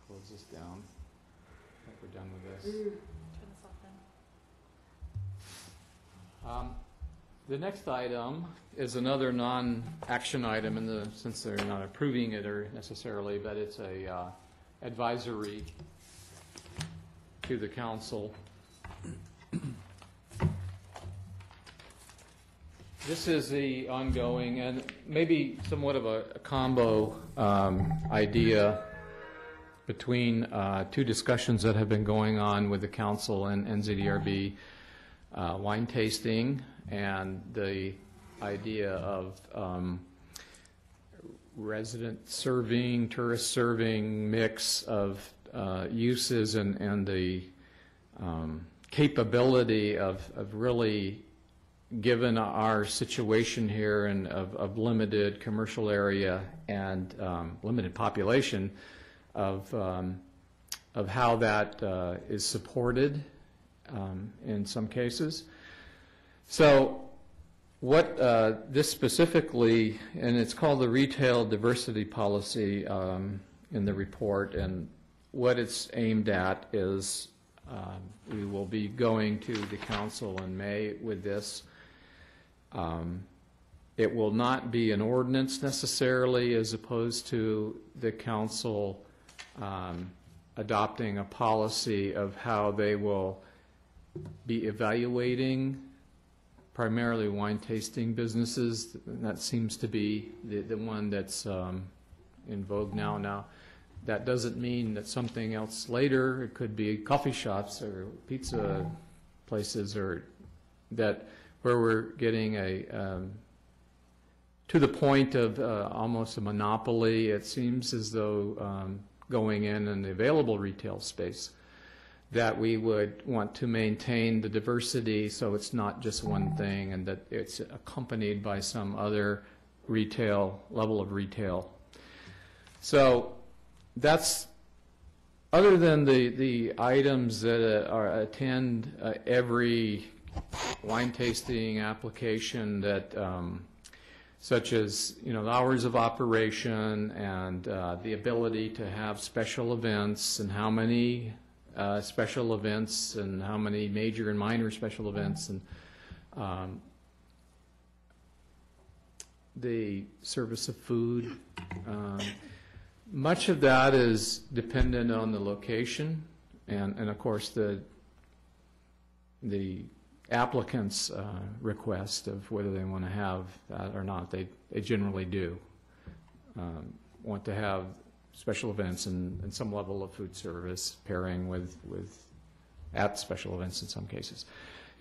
close this down. I think we're done with this. Turn this off then. The next item is another non-action item in the sense they're not approving it or necessarily, but it's a advisory to the council. This is the ongoing and maybe somewhat of a combo idea between two discussions that have been going on with the council and NZDRB, wine tasting and the idea of resident serving, tourist serving mix of uses and the capability of really, given our situation here and of limited commercial area and limited population, of how that is supported in some cases. So what this specifically, and it's called the Retail Diversity Policy in the report, and what it's aimed at is we will be going to the council in May with this. It will not be an ordinance necessarily, as opposed to the council adopting a policy of how they will be evaluating primarily wine tasting businesses. That seems to be the one that's in vogue now. Now, that doesn't mean that something else later, it could be coffee shops or pizza places, or that where we're getting to the point of almost a monopoly. It seems as though going in the available retail space, that we would want to maintain the diversity so it's not just one thing and that it's accompanied by some other retail, level of retail. So that's, other than the items that attend every wine tasting application, that such as, you know, the hours of operation and the ability to have special events and how many special events and how many major and minor special events, and the service of food. Much of that is dependent on the location and of course, the applicant's request of whether they want to have that or not. They generally do want to have special events and some level of food service pairing with at special events in some cases.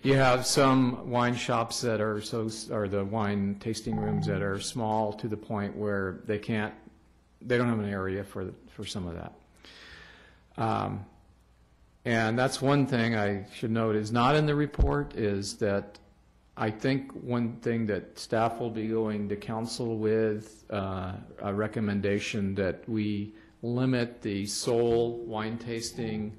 You have some wine shops that are or the wine tasting rooms that are small to the point where they don't have an area for some of that. And that's one thing I should note is not in the report, is that I think one thing that staff will be going to council with, a recommendation that we limit the sole wine tasting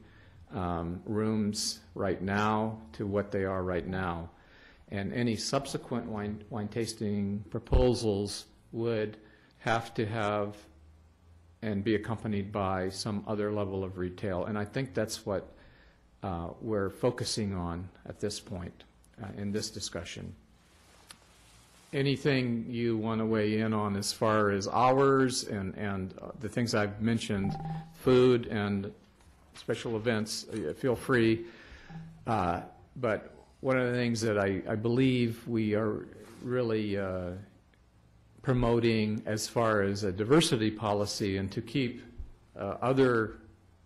rooms right now to what they are right now. And any subsequent wine tasting proposals would have to have and be accompanied by some other level of retail. And I think that's what we're focusing on at this point in this discussion. Anything you want to weigh in on as far as hours and the things I've mentioned, food and special events, feel free. But one of the things that I believe we are really promoting as far as a diversity policy and to keep other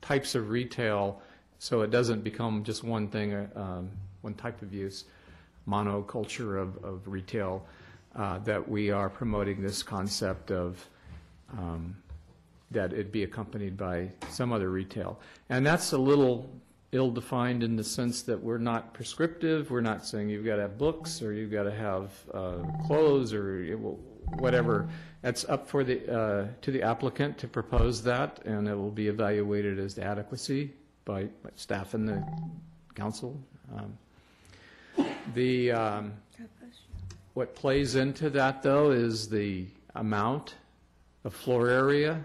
types of retail so it doesn't become just one thing, one type of use, monoculture of retail, that we are promoting this concept of that it be accompanied by some other retail. And that's a little ill-defined in the sense that we're not prescriptive. We're not saying you've got to have books or you've got to have clothes or whatever. That's up for to the applicant to propose that, and it will be evaluated as to adequacy by staff and the council. What plays into that, though, is the amount of floor area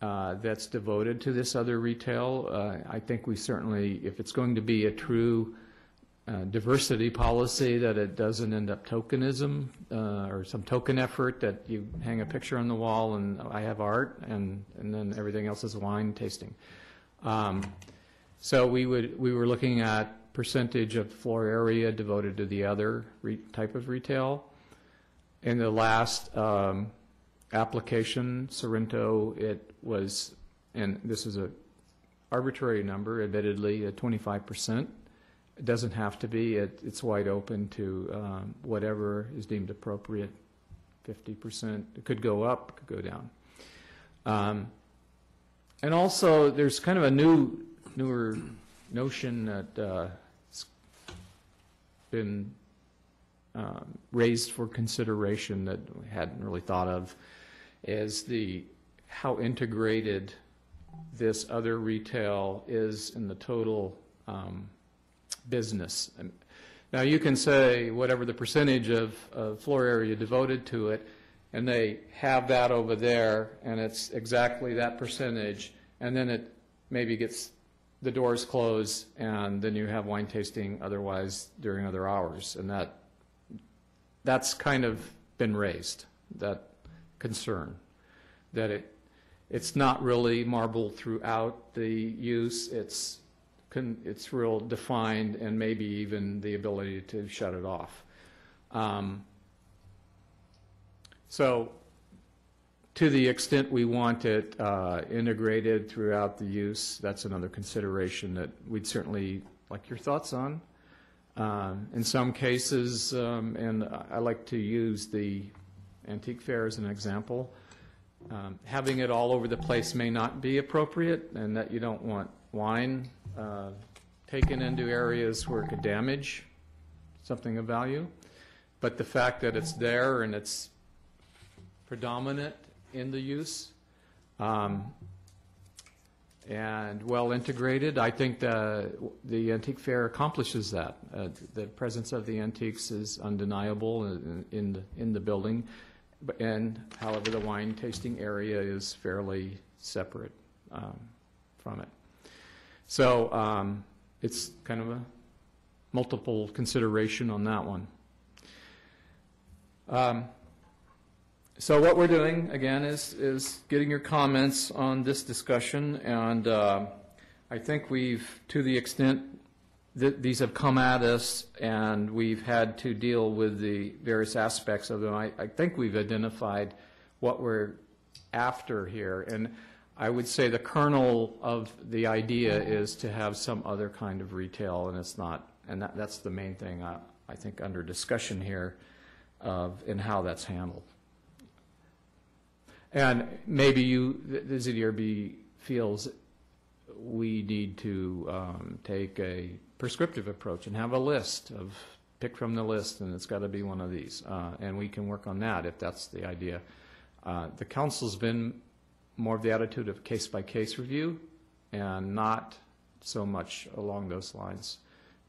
that's devoted to this other retail. I think we certainly, if it's going to be a true diversity policy, that it doesn't end up tokenism or some token effort that you hang a picture on the wall and I have art and then everything else is wine tasting. So we were looking at percentage of floor area devoted to the other type of retail. In the last application, Sorrento, it was, and this is an arbitrary number, admittedly, 25%. It doesn't have to be. It's wide open to whatever is deemed appropriate. 50%. It could go up, it could go down. And also, there's kind of a newer notion that has been raised for consideration that we hadn't really thought of, is how integrated this other retail is in the total business. And now you can say whatever the percentage of floor area devoted to it, and they have that over there, and it's exactly that percentage, and then it maybe gets the doors closed, and then you have wine tasting otherwise during other hours, and that's kind of been raised, that concern, that it's not really marbled throughout the use, it's real defined, and maybe even the ability to shut it off. So to the extent we want it integrated throughout the use, that's another consideration that we'd certainly like your thoughts on. In some cases, and I like to use the antique fair as an example, having it all over the place may not be appropriate, and that you don't want wine taken into areas where it could damage something of value. But the fact that it's there and it's predominant in the use and well integrated, I think the antique fair accomplishes that. The presence of the antiques is undeniable in the building, and however the wine tasting area is fairly separate from it. So it's kind of a multiple consideration on that one. So what we're doing, again, is getting your comments on this discussion, and I think we've, to the extent that these have come at us and we've had to deal with the various aspects of them, I think we've identified what we're after here. And I would say the kernel of the idea is to have some other kind of retail, and it's not, and that's the main thing I think under discussion here in how that's handled. And maybe the ZDRB feels we need to take a prescriptive approach and have a list of, pick from the list, and it's got to be one of these. And we can work on that if that's the idea. The council's been more of the attitude of case-by-case review and not so much along those lines,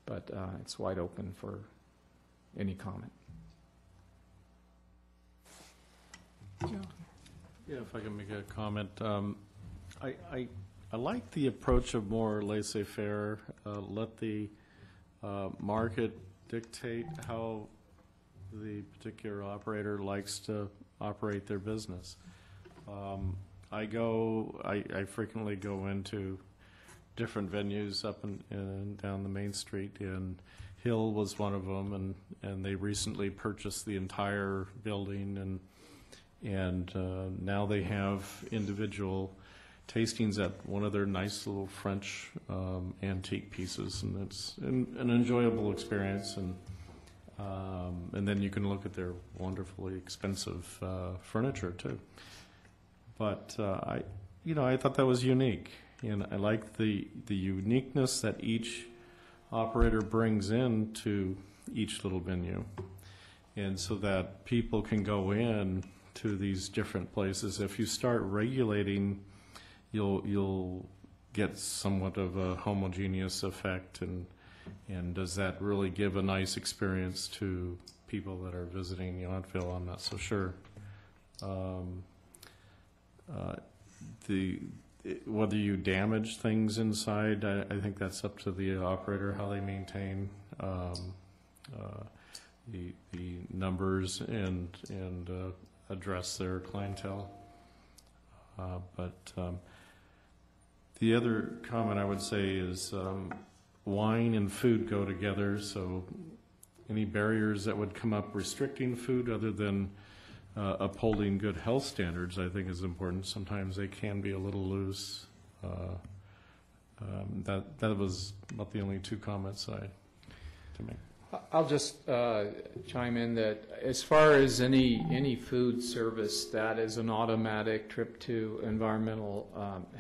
but it's wide open for any comment. Yeah, if I can make a comment. I like the approach of more laissez-faire, let the market dictate how the particular operator likes to operate their business. I frequently go into different venues up and down the main street, and Hill was one of them, and they recently purchased the entire building, and now they have individual tastings at one of their nice little French antique pieces, and it's an enjoyable experience. And then you can look at their wonderfully expensive furniture too. But I thought that was unique, and I like the uniqueness that each operator brings into each little venue, and so that people can go in to these different places. If you start regulating, you'll get somewhat of a homogeneous effect, and does that really give a nice experience to people that are visiting Yountville? I'm not so sure. Whether you damage things inside, I think that's up to the operator, how they maintain the numbers and address their clientele. But the other comment I would say is wine and food go together, so any barriers that would come up restricting food other than upholding good health standards, I think is important. Sometimes they can be a little loose. That was about the only two comments I had to make. I'll just chime in that as far as any food service, that is an automatic trip to environmental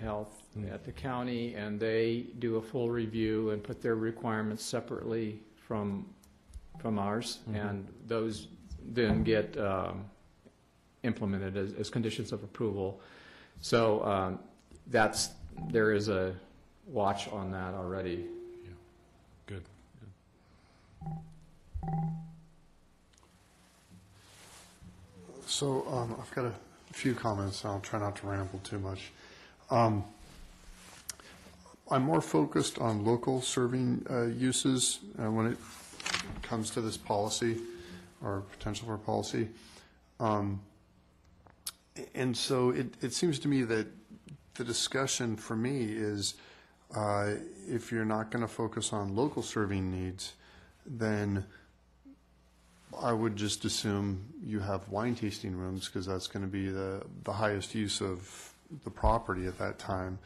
health at the county, and they do a full review and put their requirements separately from ours, and those then get implemented as conditions of approval. So there is a watch on that already. Yeah. Good. So I've got a few comments. I'll try not to ramble too much. I'm more focused on local serving uses when it comes to this policy or potential for policy. And so it seems to me that the discussion for me is if you're not going to focus on local serving needs, then I would just assume you have wine tasting rooms, because that's going to be the highest use of the property at that time.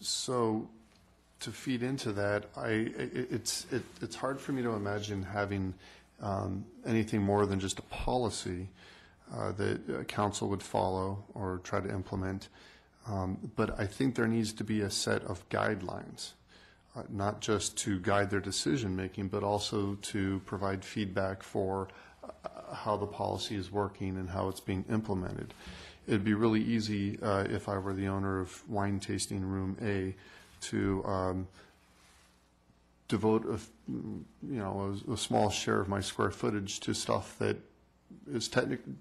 So to feed into that, it's hard for me to imagine having anything more than just a policy that council would follow or try to implement. But I think there needs to be a set of guidelines, not just to guide their decision making, but also to provide feedback for how the policy is working and how it's being implemented. It'd be really easy if I were the owner of wine tasting room A to devote a small share of my square footage to stuff that is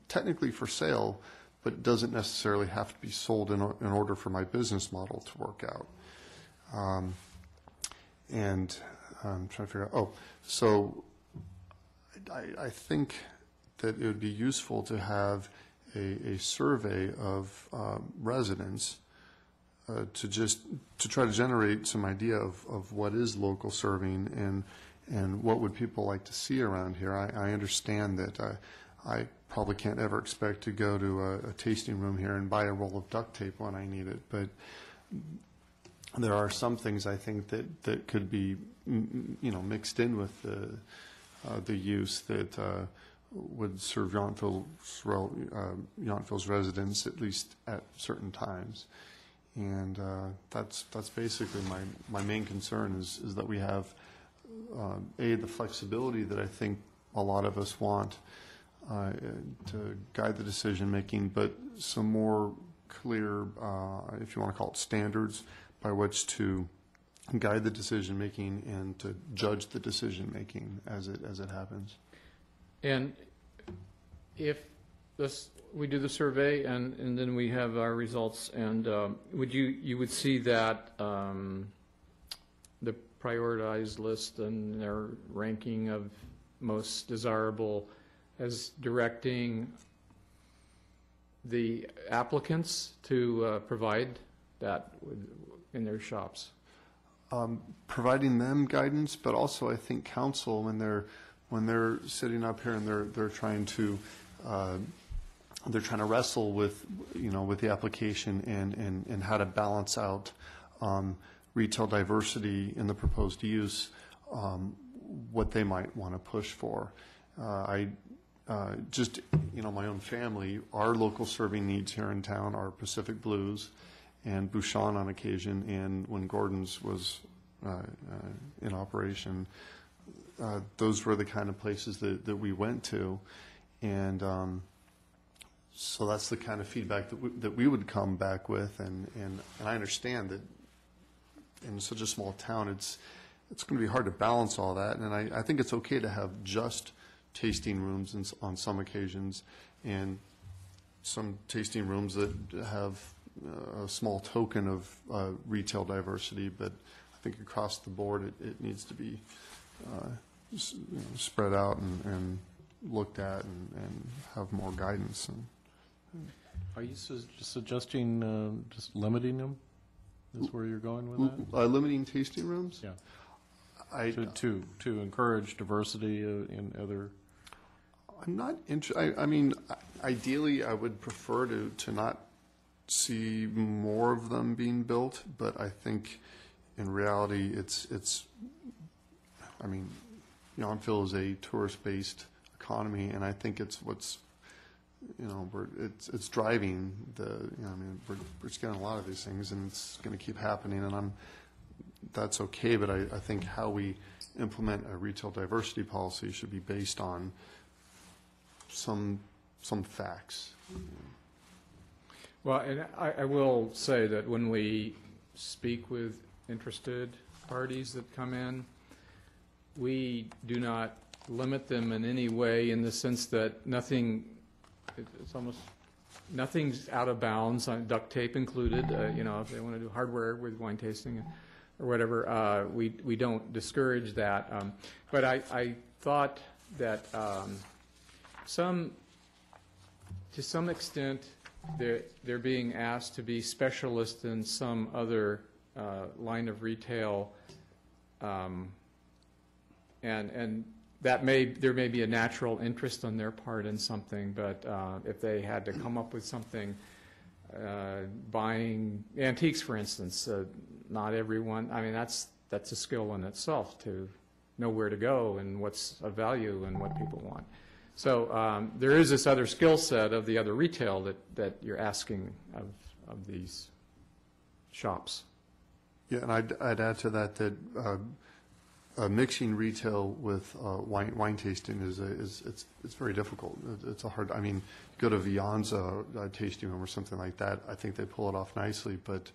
technically for sale, but it doesn't necessarily have to be sold in order for my business model to work out. And I'm trying to figure out, so I think that it would be useful to have a survey of residents to try to generate some idea of what is local serving and what would people like to see around here. I understand that I probably can't ever expect to go to a tasting room here and buy a roll of duct tape when I need it, but there are some things I think that could be, mixed in with the use that would serve Yountville's residents, at least at certain times. And that's basically my main concern is that we have, the flexibility that I think a lot of us want to guide the decision-making, but some more clear, if you want to call it standards, by which to guide the decision-making and to judge the decision-making as it happens. And if we do the survey and then we have our results, and you would see that the prioritized list and their ranking of most desirable as directing the applicants to provide that in their shops? Providing them guidance, but also I think council, when they're sitting up here and they're trying to wrestle with the application and how to balance out retail diversity in the proposed use, what they might want to push for. My own family, our local serving needs here in town are Pacific Blues and Bouchon on occasion, and when Gordon's was in operation, those were the kind of places that we went to, and so that's the kind of feedback that we would come back with, and I understand that in such a small town, it's going to be hard to balance all that, and I think it's okay to have just tasting rooms on some occasions, and some tasting rooms that have a small token of retail diversity, but I think across the board it needs to be spread out and looked at and have more guidance. Are you suggesting just limiting them? Is where you're going with that? Limiting tasting rooms? Yeah. To encourage diversity in other. I'm not interested. I mean, ideally, I would prefer to not see more of them being built, but I think in reality, it's. I mean, Yountville is a tourist-based economy, and I think it's what's, it's driving we're just getting a lot of these things, and it's going to keep happening, and that's okay, but I think how we implement a retail diversity policy should be based on some facts. Well, and I will say that when we speak with interested parties that come in, we do not limit them in any way, in the sense that nothing's out of bounds, duct tape included. If they want to do hardware with wine tasting or whatever, we don't discourage that. But I thought that to some extent, they're being asked to be specialists in some other line of retail, and there may be a natural interest on their part in something, but if they had to come up with something, buying antiques, for instance, not everyone. I mean, that's a skill in itself, to know where to go and what's of value and what people want. So there is this other skill set of the other retail that you're asking of these shops. Yeah, and I'd add to that mixing retail with wine tasting it's very difficult. It's a hard. I mean, go to Vianza tasting room or something like that. I think they pull it off nicely, but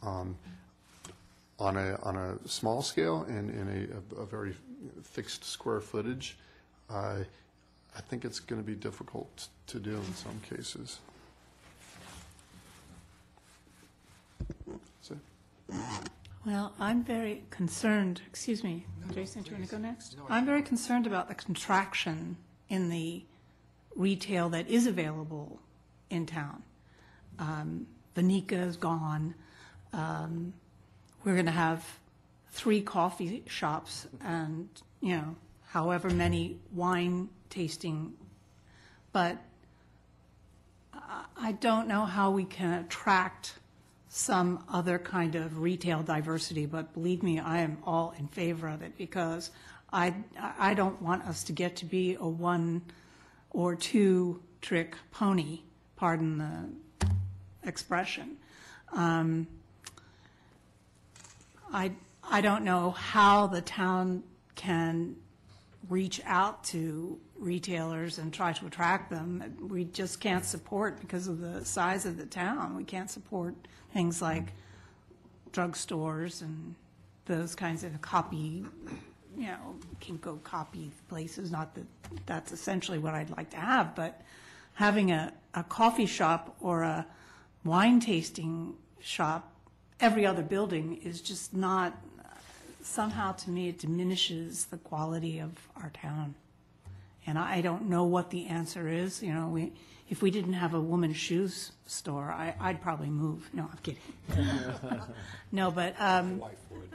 on a small scale and in a very fixed square footage, I think it's going to be difficult to do in some cases. So, Well, I'm very concerned, excuse me, Jason, do you want to go next? I'm very concerned about the contraction in the retail that is available in town. Vanika is gone. We're going to have 3 coffee shops and, however many wine tasting. But I don't know how we can attract some other kind of retail diversity, but believe me, I am all in favor of it because I don't want us to get to be a 1 or 2 trick pony, pardon the expression. I don't know how the town can reach out to retailers and try to attract them. We just can't support, because of the size of the town, we can't support things like drugstores and those kinds of copy, Kinko copy places. Not that that's essentially what I'd like to have, but having a coffee shop or a wine tasting shop, every other building is just not, somehow to me it diminishes the quality of our town. And I don't know what the answer is. If we didn't have a woman's shoes store, I'd probably move. No, I'm kidding. No, but Wife would.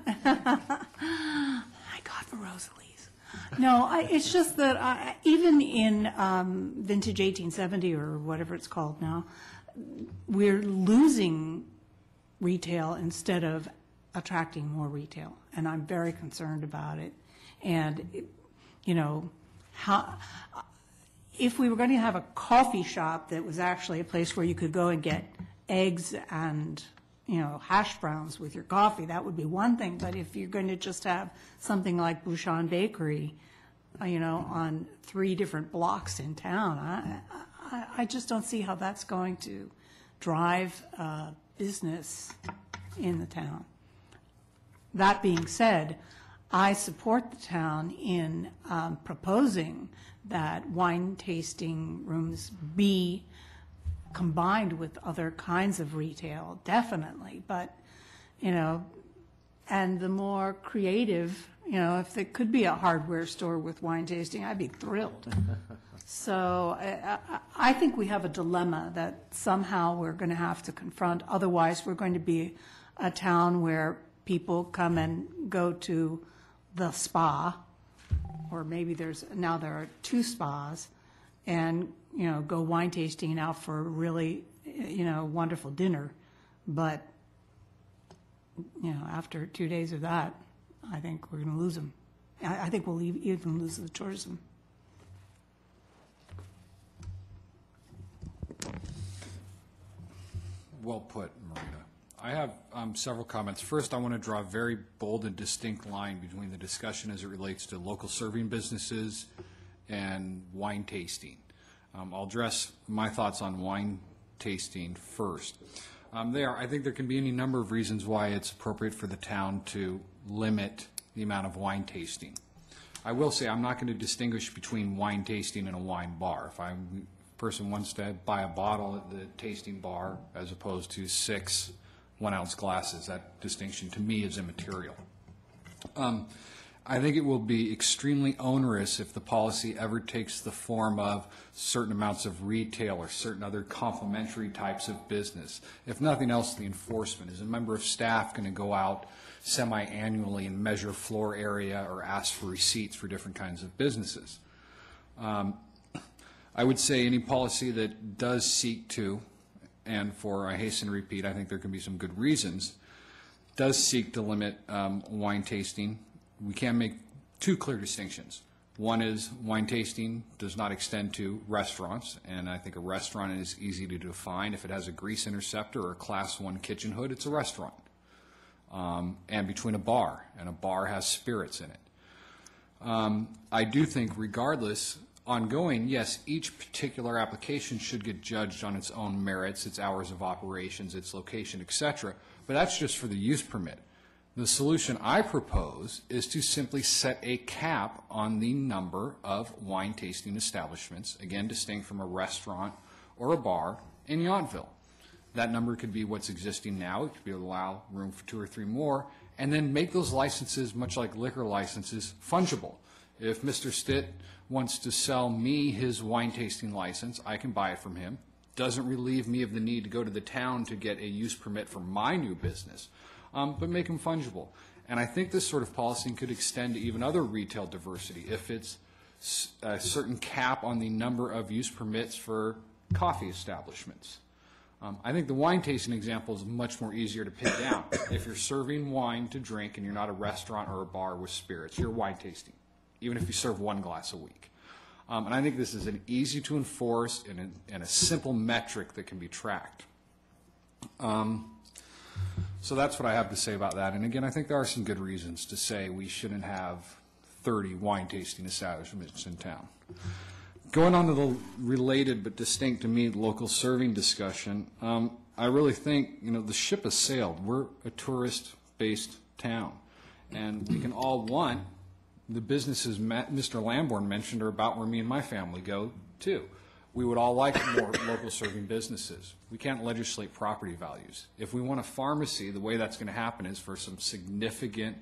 my God, for Rosalie's. No, it's just that even in vintage 1870 or whatever it's called now, we're losing retail instead of attracting more retail, and I'm very concerned about it. And if we were going to have a coffee shop that was actually a place where you could go and get eggs and hash browns with your coffee, that would be one thing. But if you're going to just have something like Bouchon Bakery, on 3 different blocks in town, I just don't see how that's going to drive business in the town. That being said, I support the town in proposing that wine tasting rooms be combined with other kinds of retail, definitely. But, and the more creative, if there could be a hardware store with wine tasting, I'd be thrilled. So I think we have a dilemma that somehow we're going to have to confront. Otherwise, we're going to be a town where people come and go to the spa, or maybe there are 2 spas, and go wine tasting out for a really wonderful dinner. But after 2 days of that, I think we're going to lose them. I think we'll even lose the tourism. Well put, Marita. I have several comments. First, I want to draw a very bold and distinct line between the discussion as it relates to local serving businesses and wine tasting. I'll address my thoughts on wine tasting first. I think there can be any number of reasons why it's appropriate for the town to limit the amount of wine tasting. I will say I'm not going to distinguish between wine tasting and a wine bar. If a person wants to buy a bottle at the tasting bar as opposed to 6 1-ounce glasses, that distinction to me is immaterial. I think it will be extremely onerous if the policy ever takes the form of certain amounts of retail or certain other complementary types of business. If nothing else, the enforcement. Is a member of staff going to go out semi-annually and measure floor area or ask for receipts for different kinds of businesses? I would say any policy that does seek to, and I hasten to repeat, I think there can be some good reasons, does seek to limit wine tasting. We can make 2 clear distinctions. One is wine tasting does not extend to restaurants, and I think a restaurant is easy to define. If it has a grease interceptor or a Class 1 kitchen hood, it's a restaurant. And between a bar, and a bar has spirits in it. I do think regardless, ongoing, yes, each particular application should get judged on its own merits, its hours of operations, its location, etc. But that's just for the use permit. The solution I propose is to simply set a cap on the number of wine tasting establishments, again distinct from a restaurant or a bar, in Yountville. That number could be what's existing now. It could be allow room for 2 or 3 more, and then make those licenses, much like liquor licenses, fungible. If Mr. Stitt wants to sell me his wine tasting license, I can buy it from him. Doesn't relieve me of the need to go to the town to get a use permit for my new business, but make them fungible. And I think this sort of policy could extend to even other retail diversity if it's a certain cap on the number of use permits for coffee establishments. I think the wine tasting example is much more easier to pin down. If you're serving wine to drink and you're not a restaurant or a bar with spirits, you're wine tasting, even if you serve 1 glass a week. And I think this is an easy to enforce and a simple metric that can be tracked. So that's what I have to say about that. And again, I think there are some good reasons to say we shouldn't have 30 wine tasting establishments in town. Going on to the related but distinct to me local serving discussion, I really think, the ship has sailed. We're a tourist-based town, and we can all want the businesses Mr. Lamborn mentioned are about where me and my family go, too. We would all like more local serving businesses. We can't legislate property values. If we want a pharmacy, the way that's going to happen is for some significant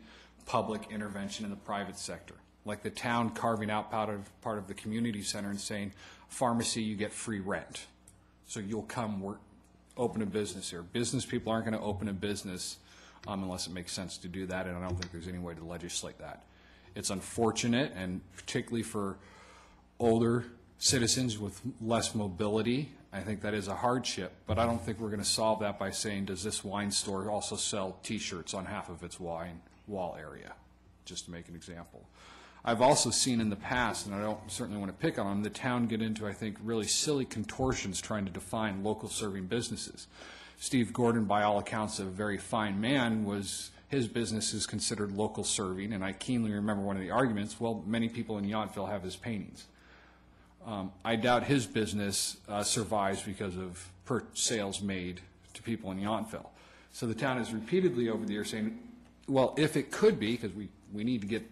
public intervention in the private sector, like the town carving out part of the community center and saying, pharmacy, you get free rent. So you'll come work, open a business here. Business people aren't going to open a business unless it makes sense to do that, and I don't think there's any way to legislate that. It's unfortunate, and particularly for older citizens with less mobility, I think that is a hardship, but I don't think we're going to solve that by saying, does this wine store also sell T-shirts on half of its wine wall area, just to make an example. I've also seen in the past, and I don't certainly want to pick on them, the town get into, I think, really silly contortions trying to define local serving businesses. Steve Gordon, by all accounts, a very fine man, his business is considered local serving, and I keenly remember one of the arguments, well, many people in Yountville have his paintings. I doubt his business survives because of sales made to people in Yountville. So the town has repeatedly over the years saying, well, if it could be, because we need to get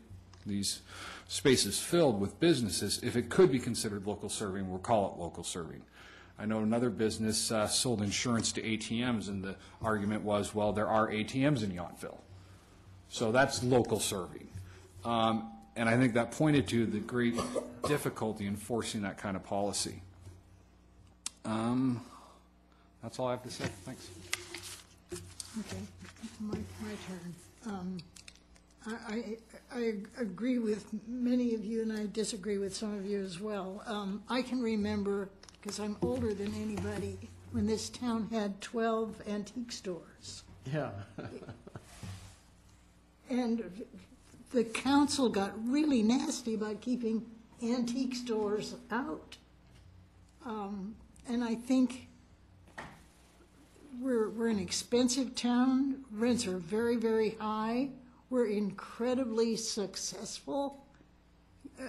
these spaces filled with businesses, if it could be considered local serving, we'll call it local serving. I know another business sold insurance to ATMs, and the argument was, well, there are ATMs in Yountville. So that's local serving. And I think that pointed to the great difficulty enforcing that kind of policy. That's all I have to say. Thanks. Okay, my turn. I agree with many of you, and I disagree with some of you as well. I can remember, because I'm older than anybody, when this town had 12 antique stores. Yeah. And the council got really nasty about keeping antique stores out. And I think we're an expensive town. Rents are very, very high. We're incredibly successful.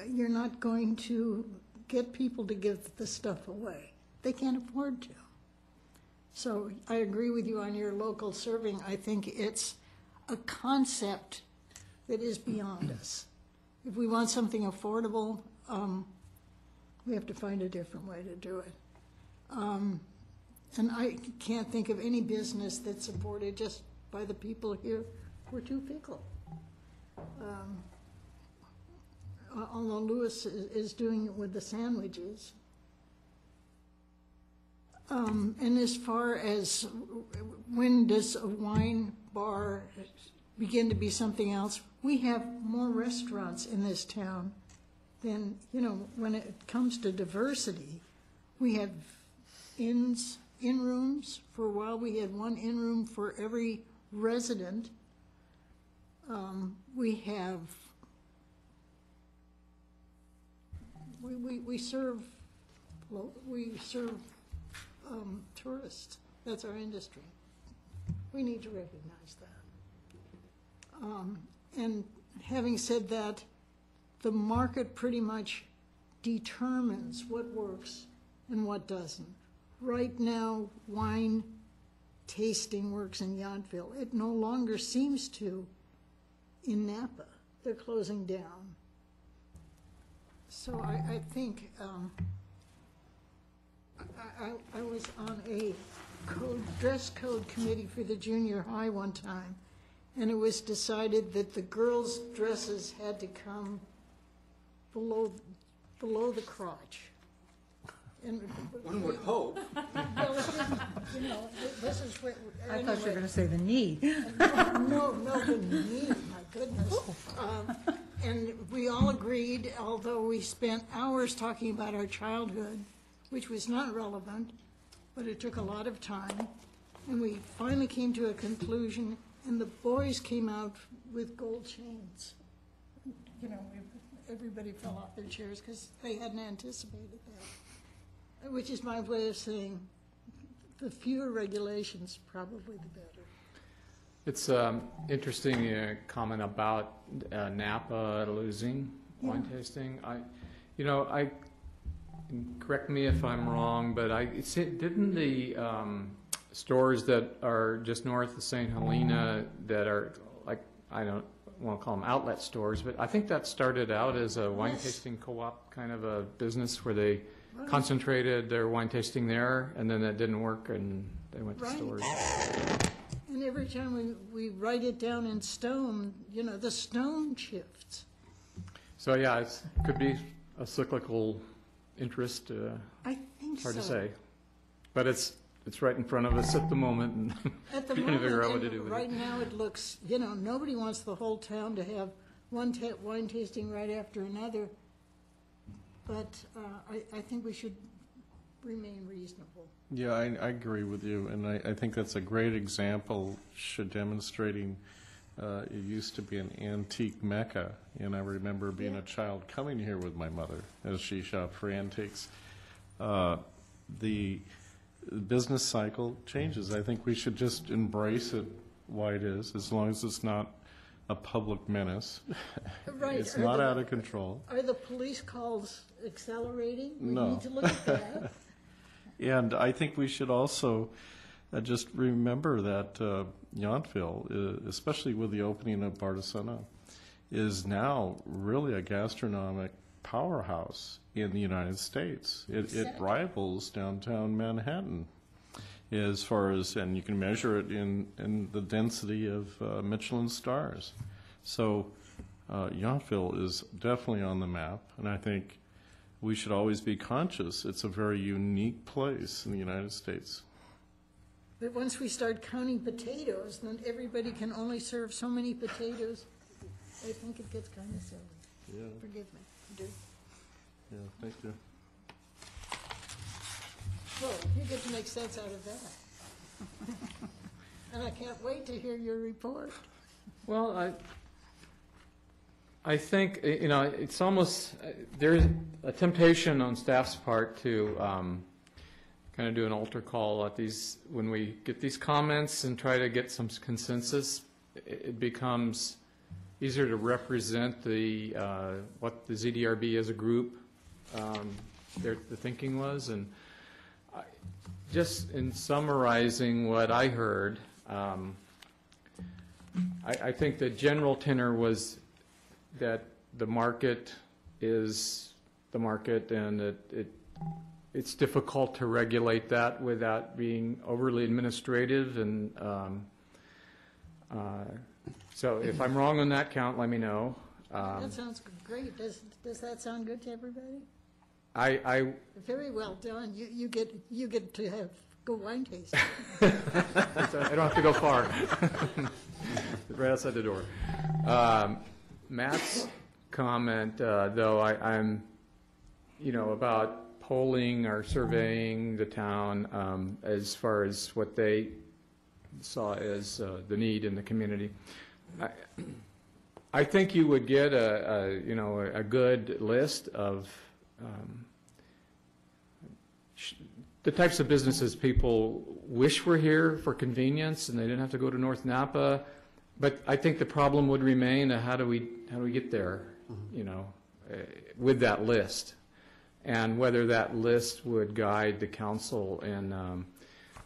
You're not going to get people to give the stuff away. They can't afford to. So I agree with you on your local serving. I think it's a concept that is beyond us. If we want something affordable, we have to find a different way to do it. And I can't think of any business that's supported just by the people here. We're too fickle. Although Lewis is doing it with the sandwiches. And as far as when does a wine bar begin to be something else, we have more restaurants in this town than, when it comes to diversity. We have in-rooms. For a while, we had one in-room for every resident. We have, we serve tourists. That's our industry. We need to recognize that. And having said that, the market pretty much determines what works and what doesn't. Right now, wine tasting works in Yountville. It no longer seems to in Napa. They're closing down. So I think I was on a code dress code committee for the junior high one time, and it was decided that the girls' dresses had to come below the crotch. And One would hope. well, it didn't, you know, this is what. I thought you were anyway. going to say the knee. No, the knee, my goodness. And we all agreed, although we spent hours talking about our childhood, which was not relevant, but it took a lot of time, and we finally came to a conclusion, and the boys came out with gold chains. You know, everybody fell off their chairs because they hadn't anticipated that, which is my way of saying the fewer regulations, probably the better. It's interesting comment about Napa losing wine tasting. Correct me if I'm wrong, but didn't the stores that are just north of St. Helena that are like, I don't want to call them outlet stores, but I think that started out as a wine tasting co-op kind of a business where they concentrated their wine tasting there, and then that didn't work, and they went to stores. And every time we write it down in stone, you know, the stone shifts. So yeah, it could be a cyclical interest. I think so. Hard to say, but it's right in front of us at the moment, and At the trying to figure out what moment, to do with right it. now it looks, you know, nobody wants the whole town to have one wine tasting right after another. But I think we should remain reasonable. Yeah, I agree with you, and I think that's a great example demonstrating it used to be an antique mecca, and I remember being a child coming here with my mother as she shopped for antiques. The business cycle changes. I think we should just embrace it why it is, as long as it's not a public menace. Right. It's not out of control. Are the police calls accelerating? No. We need to look at that. And I think we should also just remember that Yountville, especially with the opening of Bardessono, is now really a gastronomic powerhouse in the United States. It rivals downtown Manhattan as far as, and you can measure it in the density of Michelin stars. So Yountville is definitely on the map, and I think we should always be conscious. It's a very unique place in the United States. But once we start counting potatoes, then everybody can only serve so many potatoes. I think it gets kind of silly. Yeah, Forgive me. I do. yeah, thank you. Well, you get to make sense out of that. And I can't wait to hear your report. Well, I think, you know, it's almost, there's a temptation on staff's part to kind of do an altar call at these, when we get these comments and try to get some consensus, it becomes easier to represent the, what the ZDRB as a group, the thinking was. And just in summarizing what I heard, I think the general tenor was that the market is the market, and it's difficult to regulate that without being overly administrative. And so if I'm wrong on that count, let me know. That sounds great. Does that sound good to everybody? I Very well done. You get to have go wine tasting. don't have to go far. Right outside the door. Matt's comment, though, I'm, you know, about polling or surveying the town as far as what they saw as the need in the community. I think you would get a good list of the types of businesses people wish were here for convenience, and they didn't have to go to North Napa. But I think the problem would remain: how do we get there? You know, with that list, and whether that list would guide the council in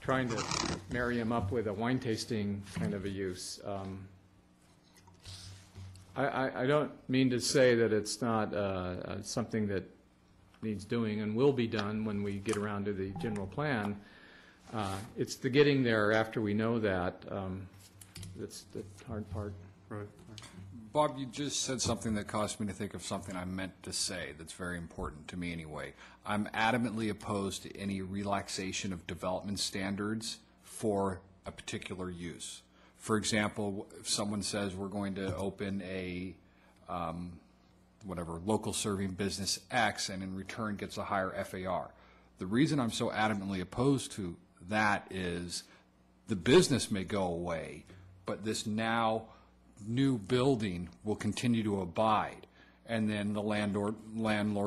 trying to marry them up with a wine tasting kind of a use. I don't mean to say that it's not something that needs doing and will be done when we get around to the general plan, It's the getting there after we know that, that's the hard part. Right. Bob, you just said something that caused me to think of something I meant to say that's very important to me anyway. I'm adamantly opposed to any relaxation of development standards for a particular use. For example, if someone says we're going to open a local serving business X and in return gets a higher FAR. The reason I'm so adamantly opposed to that is the business may go away, but this now new building will continue to abide. And then the landlord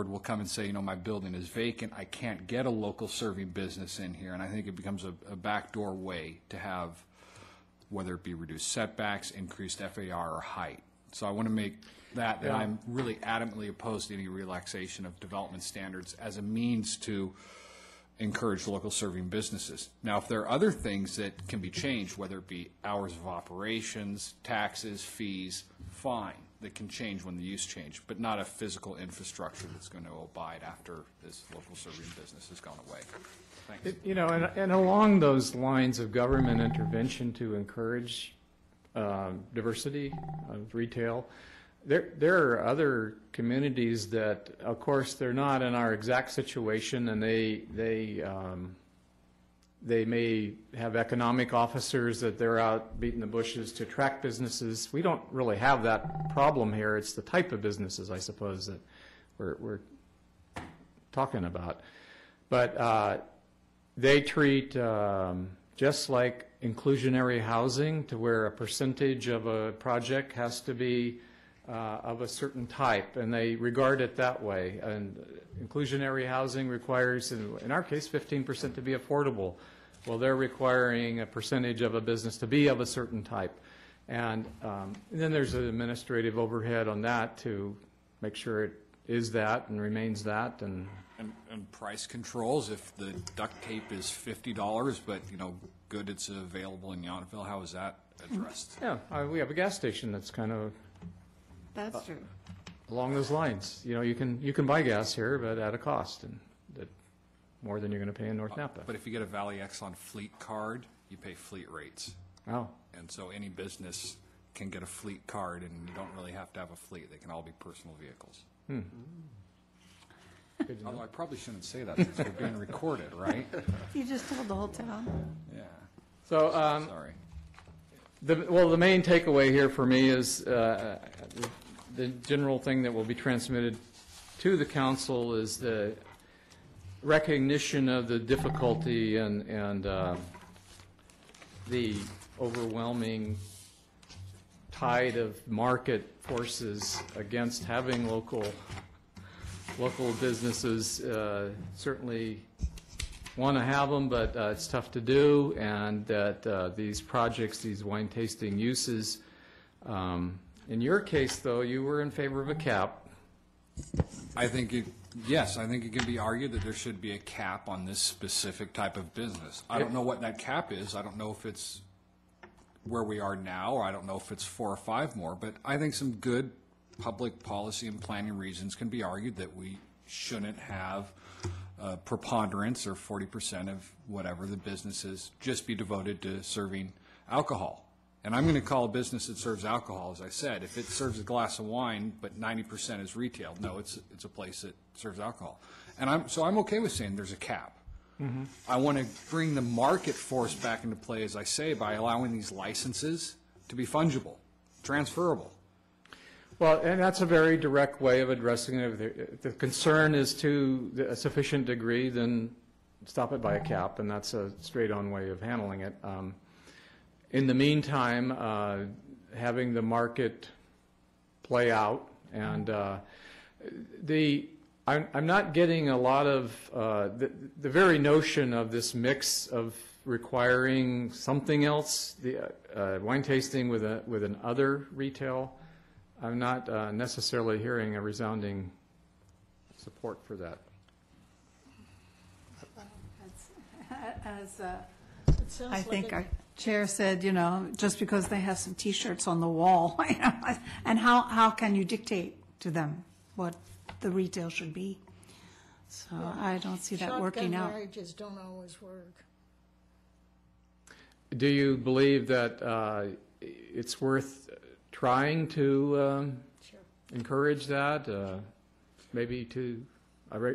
will come and say, my building is vacant. I can't get a local serving business in here. And I think it becomes a backdoor way to have, whether it be reduced setbacks, increased FAR, or height. So I want to make that I'm really adamantly opposed to any relaxation of development standards as a means to encourage local serving businesses. Now, if there are other things that can be changed, whether it be hours of operations, taxes, fees, fine, that can change when the use change, but not a physical infrastructure that's going to abide after this local serving business has gone away. Thanks. And along those lines of government intervention to encourage diversity of retail, there are other communities that, of course, they're not in our exact situation, and they may have economic officers that they're out beating the bushes to attract businesses. We don't really have that problem here. It's the type of businesses, I suppose, that we're talking about. But they treat just like inclusionary housing, to where a percentage of a project has to be of a certain type, and they regard it that way. And inclusionary housing requires, in our case, 15% to be affordable. Well, they're requiring a percentage of a business to be of a certain type. And then there's an administrative overhead on that to make sure it is that and remains that. And price controls, if the duct tape is $50, but, good, it's available in Yountville, how is that addressed? yeah, we have a gas station that's kind of That's true. along those lines. You can buy gas here, but at a cost, and that more than you're going to pay in North Napa. But if you get a Valley Exxon fleet card, you pay fleet rates. Oh, And so any business can get a fleet card, and you don't really have to have a fleet. They can all be personal vehicles. good to know. Although I probably shouldn't say that since we're being recorded, right? You just told the whole town. Yeah, So, sorry. the main takeaway here for me is the general thing that will be transmitted to the council is the recognition of the difficulty and the overwhelming tide of market forces against having local businesses. Certainly want to have them, but it's tough to do, and that these projects, these wine tasting uses, in your case, though, you were in favor of a cap. I think it can be argued that there should be a cap on this specific type of business. I don't know what that cap is. I don't know if it's where we are now, or I don't know if it's 4 or 5 more, but I think some good public policy and planning reasons can be argued that we shouldn't have preponderance or 40% of whatever the business is just be devoted to serving alcohol. And I'm going to call a business that serves alcohol, as I said. If it serves a glass of wine, but 90% is retail, no, it's a place that serves alcohol. And I'm okay with saying there's a cap. Mm-hmm. I want to bring the market force back into play, as I say, by allowing these licenses to be fungible, transferable. Well, and that's a very direct way of addressing it. If the concern is to a sufficient degree, then stop it by a cap, and that's a straight-on way of handling it. In the meantime, having the market play out, and I'm not getting a lot of the very notion of this mix of requiring something else, the wine tasting with an other retail. I'm not necessarily hearing a resounding support for that. As It sounds I like think it- our chair said, just because they have some T-shirts on the wall, and how can you dictate to them what the retail should be? So I don't see that working Shotgun out. marriages don't always work. Do you believe that it's worth trying to encourage that? Maybe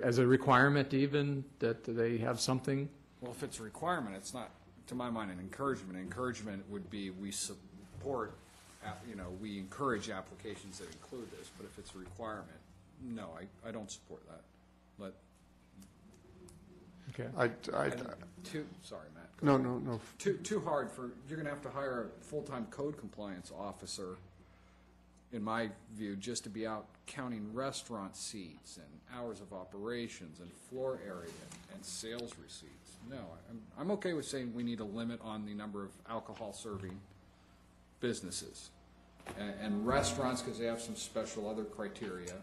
as a requirement even, that they have something? Well, if it's a requirement, it's not, to my mind, an encouragement. Encouragement would be we support, we encourage applications that include this, but if it's a requirement, no, I don't support that. Okay. Sorry, Matt. No. Too hard you're going to have to hire a full-time code compliance officer, in my view, just to be out counting restaurant seats and hours of operations and floor area and sales receipts. No, I'm okay with saying we need a limit on the number of alcohol-serving businesses. And restaurants, because they have some special other criteria,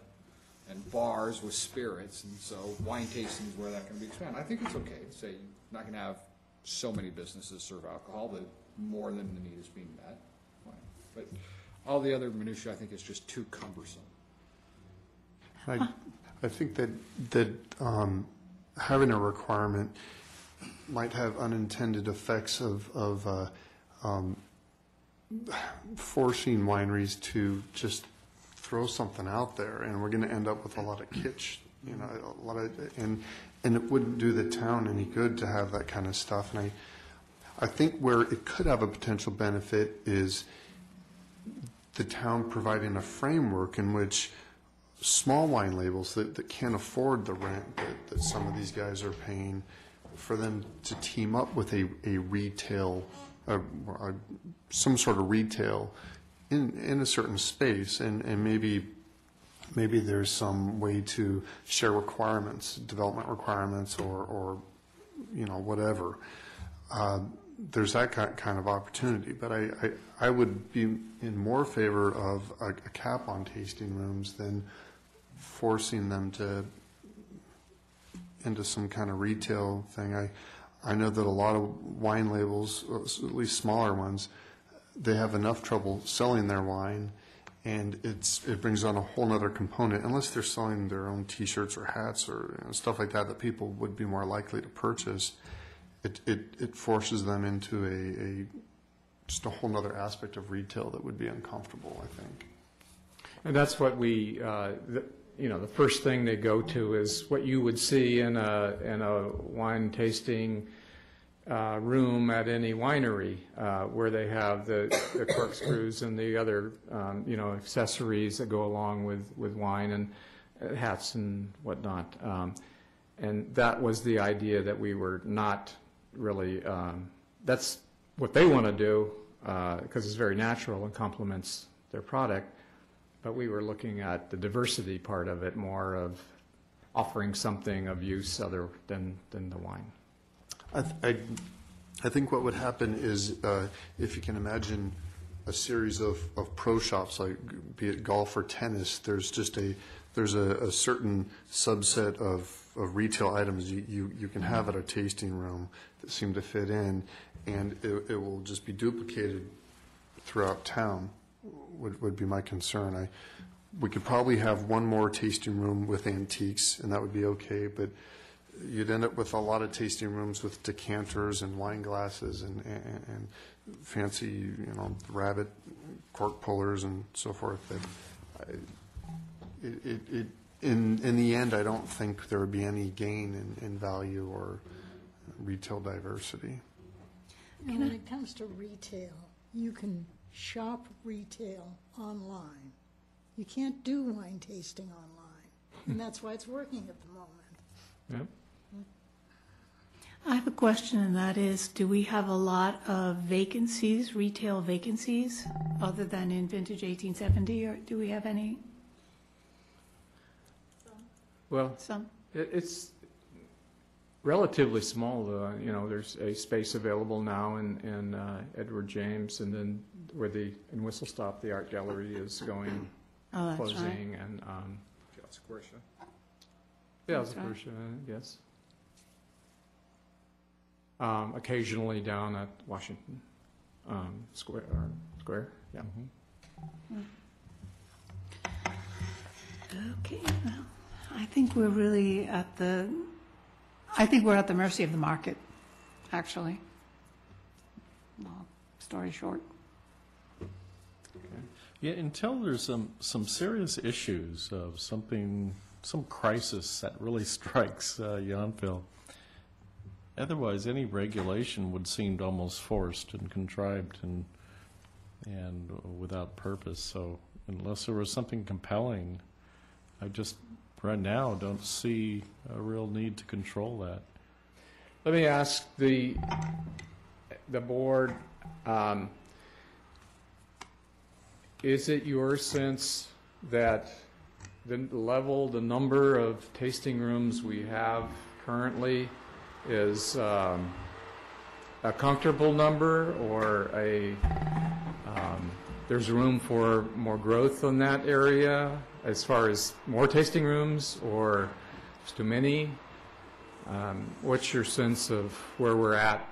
and bars with spirits, and so wine tastings where that can be expanded. I think it's okay to say you're not going to have so many businesses serve alcohol that more than the need is being met. Fine. But all the other minutiae, I think, is just too cumbersome. I think that having a requirement might have unintended effects of forcing wineries to just throw something out there, and we're going to end up with a lot of kitsch, and it wouldn't do the town any good to have that kind of stuff. And I think where it could have a potential benefit is the town providing a framework in which small wine labels that can't afford the rent that some of these guys are paying, for them to team up with a retail, some sort of retail in a certain space, and maybe there's some way to share requirements, development requirements, or whatever. There's that kind of opportunity, but I would be in more favor of a cap on tasting rooms than forcing them into some kind of retail thing. I know that a lot of wine labels, at least smaller ones, they have enough trouble selling their wine, and it brings on a whole other component. Unless they're selling their own T-shirts or hats or stuff like that people would be more likely to purchase, it forces them into just a whole other aspect of retail that would be uncomfortable, I think. And that's what we, the first thing they go to is what you would see in a wine tasting room at any winery, where they have the corkscrews and the other, accessories that go along with wine, and hats and whatnot. And that was the idea, that we were not really, that's what they want to do, because it's very natural and complements their product. But we were looking at the diversity part of it, more of offering something of use other than the wine. I think what would happen is, if you can imagine a series of pro shops, like be it golf or tennis, there's a certain subset of retail items you can have at a tasting room that seem to fit in, and it will just be duplicated throughout town, would be my concern. We could probably have one more tasting room with antiques, and that would be okay, but you'd end up with a lot of tasting rooms with decanters and wine glasses and fancy, rabbit cork pullers and so forth. In the end, I don't think there would be any gain in value or retail diversity. And when it comes to retail, you can shop retail online. You can't do wine tasting online, and that's why it's working at the moment. Yeah. I have a question, and that is, do we have a lot of vacancies, retail vacancies, other than in Vintage 1870, or do we have any? Well, Some? it's relatively small, though. There's a space available now in Edward James, and then in Whistle Stop, the art gallery is going, Oh, that's right. closing, and Squaresha. Squaresha, yes. Occasionally down at Washington Square, yeah. Okay, well, I think we're really at the mercy of the market, actually. story short. Yeah, until there's some serious issues of some crisis that really strikes Yountville. Otherwise, any regulation would seem almost forced and contrived and without purpose. So unless there was something compelling, I just right now don't see a real need to control that. Let me ask the board, is it your sense that the number of tasting rooms we have currently is a comfortable number, or there's room for more growth in that area as far as more tasting rooms, or it's too many? What's your sense of where we're at?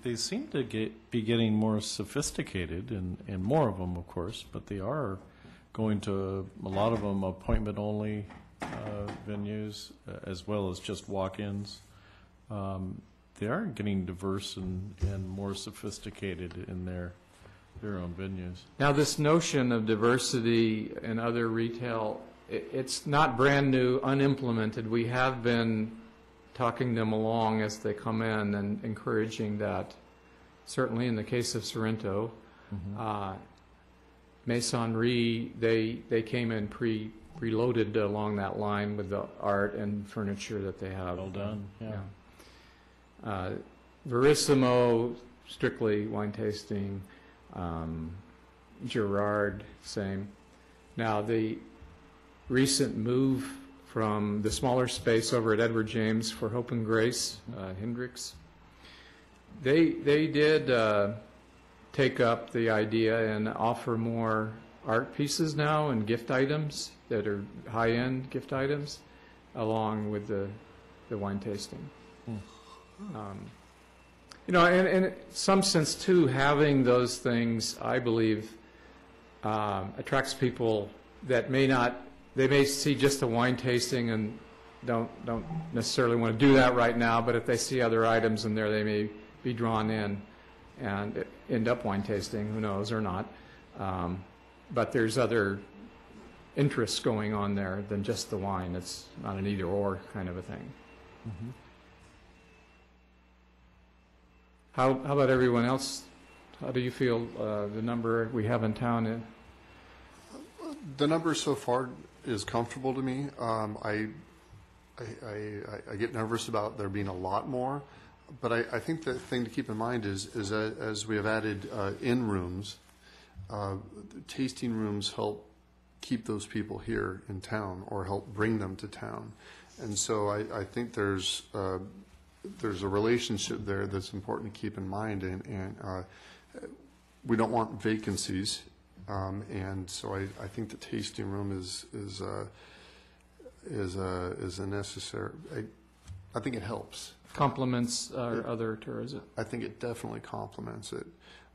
They seem to be getting more sophisticated, and more of them, of course, but they are going to, a lot of them, appointment-only venues, as well as just walk-ins. They are getting diverse and more sophisticated in their own venues. Now, this notion of diversity in other retail, it's not brand new, unimplemented. We have been talking them along as they come in and encouraging that. Certainly in the case of Sorrento, Masonry, they came in preloaded along that line with the art and furniture that they have. Well done, yeah. Verissimo, strictly wine tasting. Gerard, same. Now, the recent move from the smaller space over at Edward James for Hope and Grace, Hendricks, they did take up the idea and offer more art pieces now and gift items that are high-end gift items, along with the wine tasting. You know, and in some sense, too, having those things, I believe, attracts people that they may see just a wine tasting and don't necessarily want to do that right now, but if they see other items in there, they may be drawn in and end up wine tasting, who knows, or not. But there's other interests going on there than just the wine. It's not an either-or kind of a thing. Mm-hmm. How about everyone else? How do you feel the number we have in town? The number so far is comfortable to me. I get nervous about there being a lot more, but I think the thing to keep in mind is that as we have added in rooms, tasting rooms help keep those people here in town or help bring them to town, and so I think there's a relationship there that's important to keep in mind, and we don't want vacancies, and so I think the tasting room is a necessary. I think it helps. Complements our other tourism. I think it definitely complements it,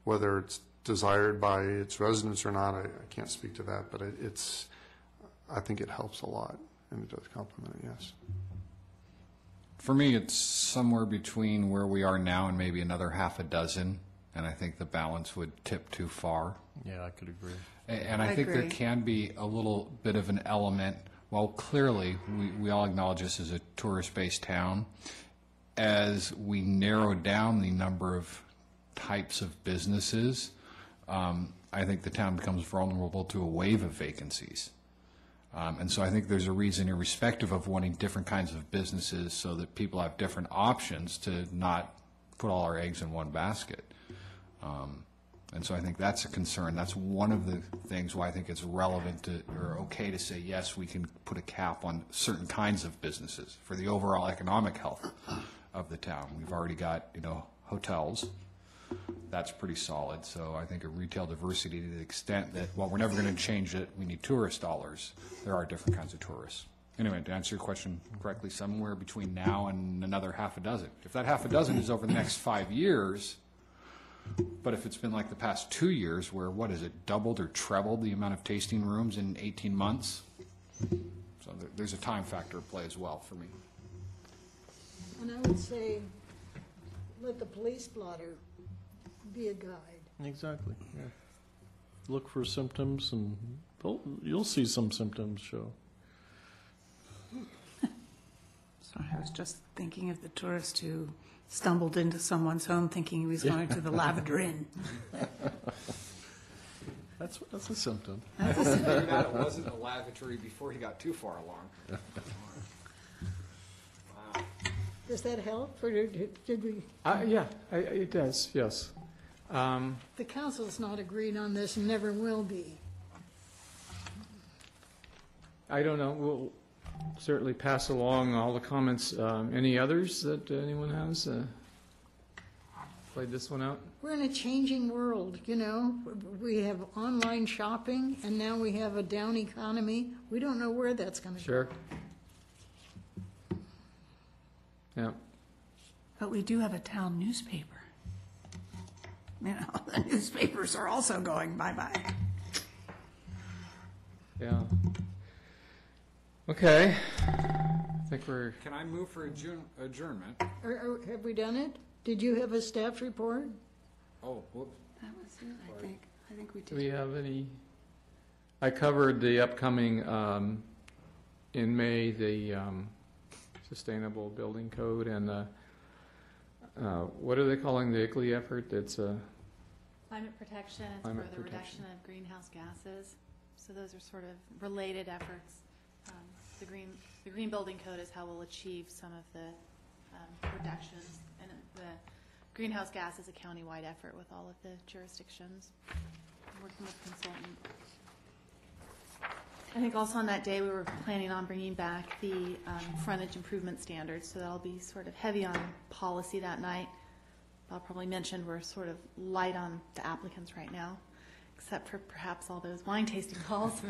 whether it's desired by its residents or not. I can't speak to that, but I think it helps a lot, and it does complement it. Yes. For me, it's somewhere between where we are now and maybe another half a dozen, and I think the balance would tip too far. Yeah, I could agree. And I think there can be a little bit of an element, while clearly we all acknowledge this is a tourist-based town, as we narrow down the number of types of businesses, I think the town becomes vulnerable to a wave of vacancies. And so I think there's a reason, irrespective of wanting different kinds of businesses, so that people have different options to not put all our eggs in one basket. And so I think that's a concern. That's one of the things why I think it's relevant to, or okay to say, yes, we can put a cap on certain kinds of businesses for the overall economic health of the town. We've already got, hotels. That's pretty solid. So I think a retail diversity to the extent that, while we're never going to change it, we need tourist dollars. There are different kinds of tourists. Anyway, to answer your question correctly, somewhere between now and another half a dozen. If that half a dozen is over the next 5 years, but if it's been like the past 2 years where, what is it, doubled or trebled the amount of tasting rooms in 18 months? So there's a time factor at play as well for me. And I would say, let the police blotter be a guide. Exactly, yeah. Look for symptoms, and you'll see some symptoms show. Sorry, I was just thinking of the tourist who stumbled into someone's home thinking he was going to the Lavender Inn. That's a symptom. Figured out it wasn't a lavatory before he got too far along. Wow. Does that help, or did we? Yeah, it does, yes. The council's not agreed on this and never will be. I don't know, we'll certainly pass along all the comments. Any others that anyone has? Played this one out? We're in a changing world, you know. We have online shopping, and now we have a down economy. We don't know where that's going to go. Sure. Yeah. But we do have a town newspaper. You know, the newspapers are also going bye-bye. Yeah. Okay. I think we're, Can I move for adjournment? Have we done it? Did you have a staff report? Oh, whoops. That was it, I think. I think we do did. we have any? I covered the upcoming, in May, the Sustainable Building Code and what are they calling the ICLEI effort? It's a Climate protection and for Climate the protection. reduction of greenhouse gases. So those are sort of related efforts. The Green Building Code is how we'll achieve some of the reductions. And the greenhouse gas is a county-wide effort with all of the jurisdictions, working with consultant. I think also on that day, we were planning on bringing back the frontage improvement standards, so that'll be sort of heavy on policy that night. I'll probably mention we're sort of light on the applicants right now, except for perhaps all those wine tasting calls.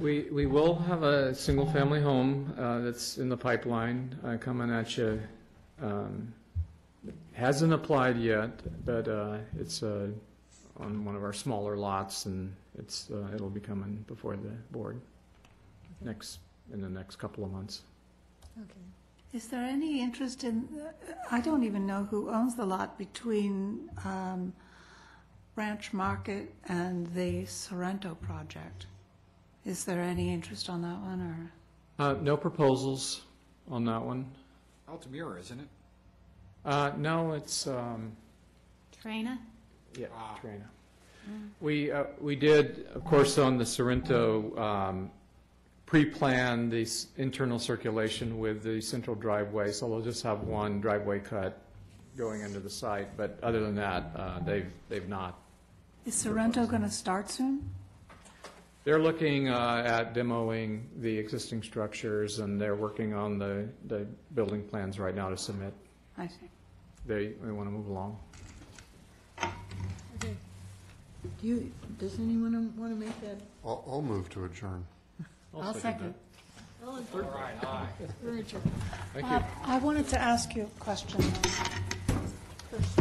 We will have a single-family home that's in the pipeline coming at you. Hasn't applied yet, but it's on one of our smaller lots, and it'll be coming before the board in the next couple of months. Okay. Is there any interest in, I don't even know who owns the lot between Branch Market and the Sorrento project. Is there any interest on that one, or? No proposals on that one. Altamira, isn't it? No, it's, Trina? yeah, Trina. We did, of course, on the Sorrento, pre-plan the internal circulation with the central driveway, so they'll just have one driveway cut going into the site, but other than that, they've not. Is Sorrento going to start soon? They're looking at demoing the existing structures, and they're working on the building plans right now to submit. I see. They want to move along. Okay. Does anyone want to make that? I'll move to adjourn. I'll second. All in All right, aye. favor? Thank you. I wanted to ask you a question. First.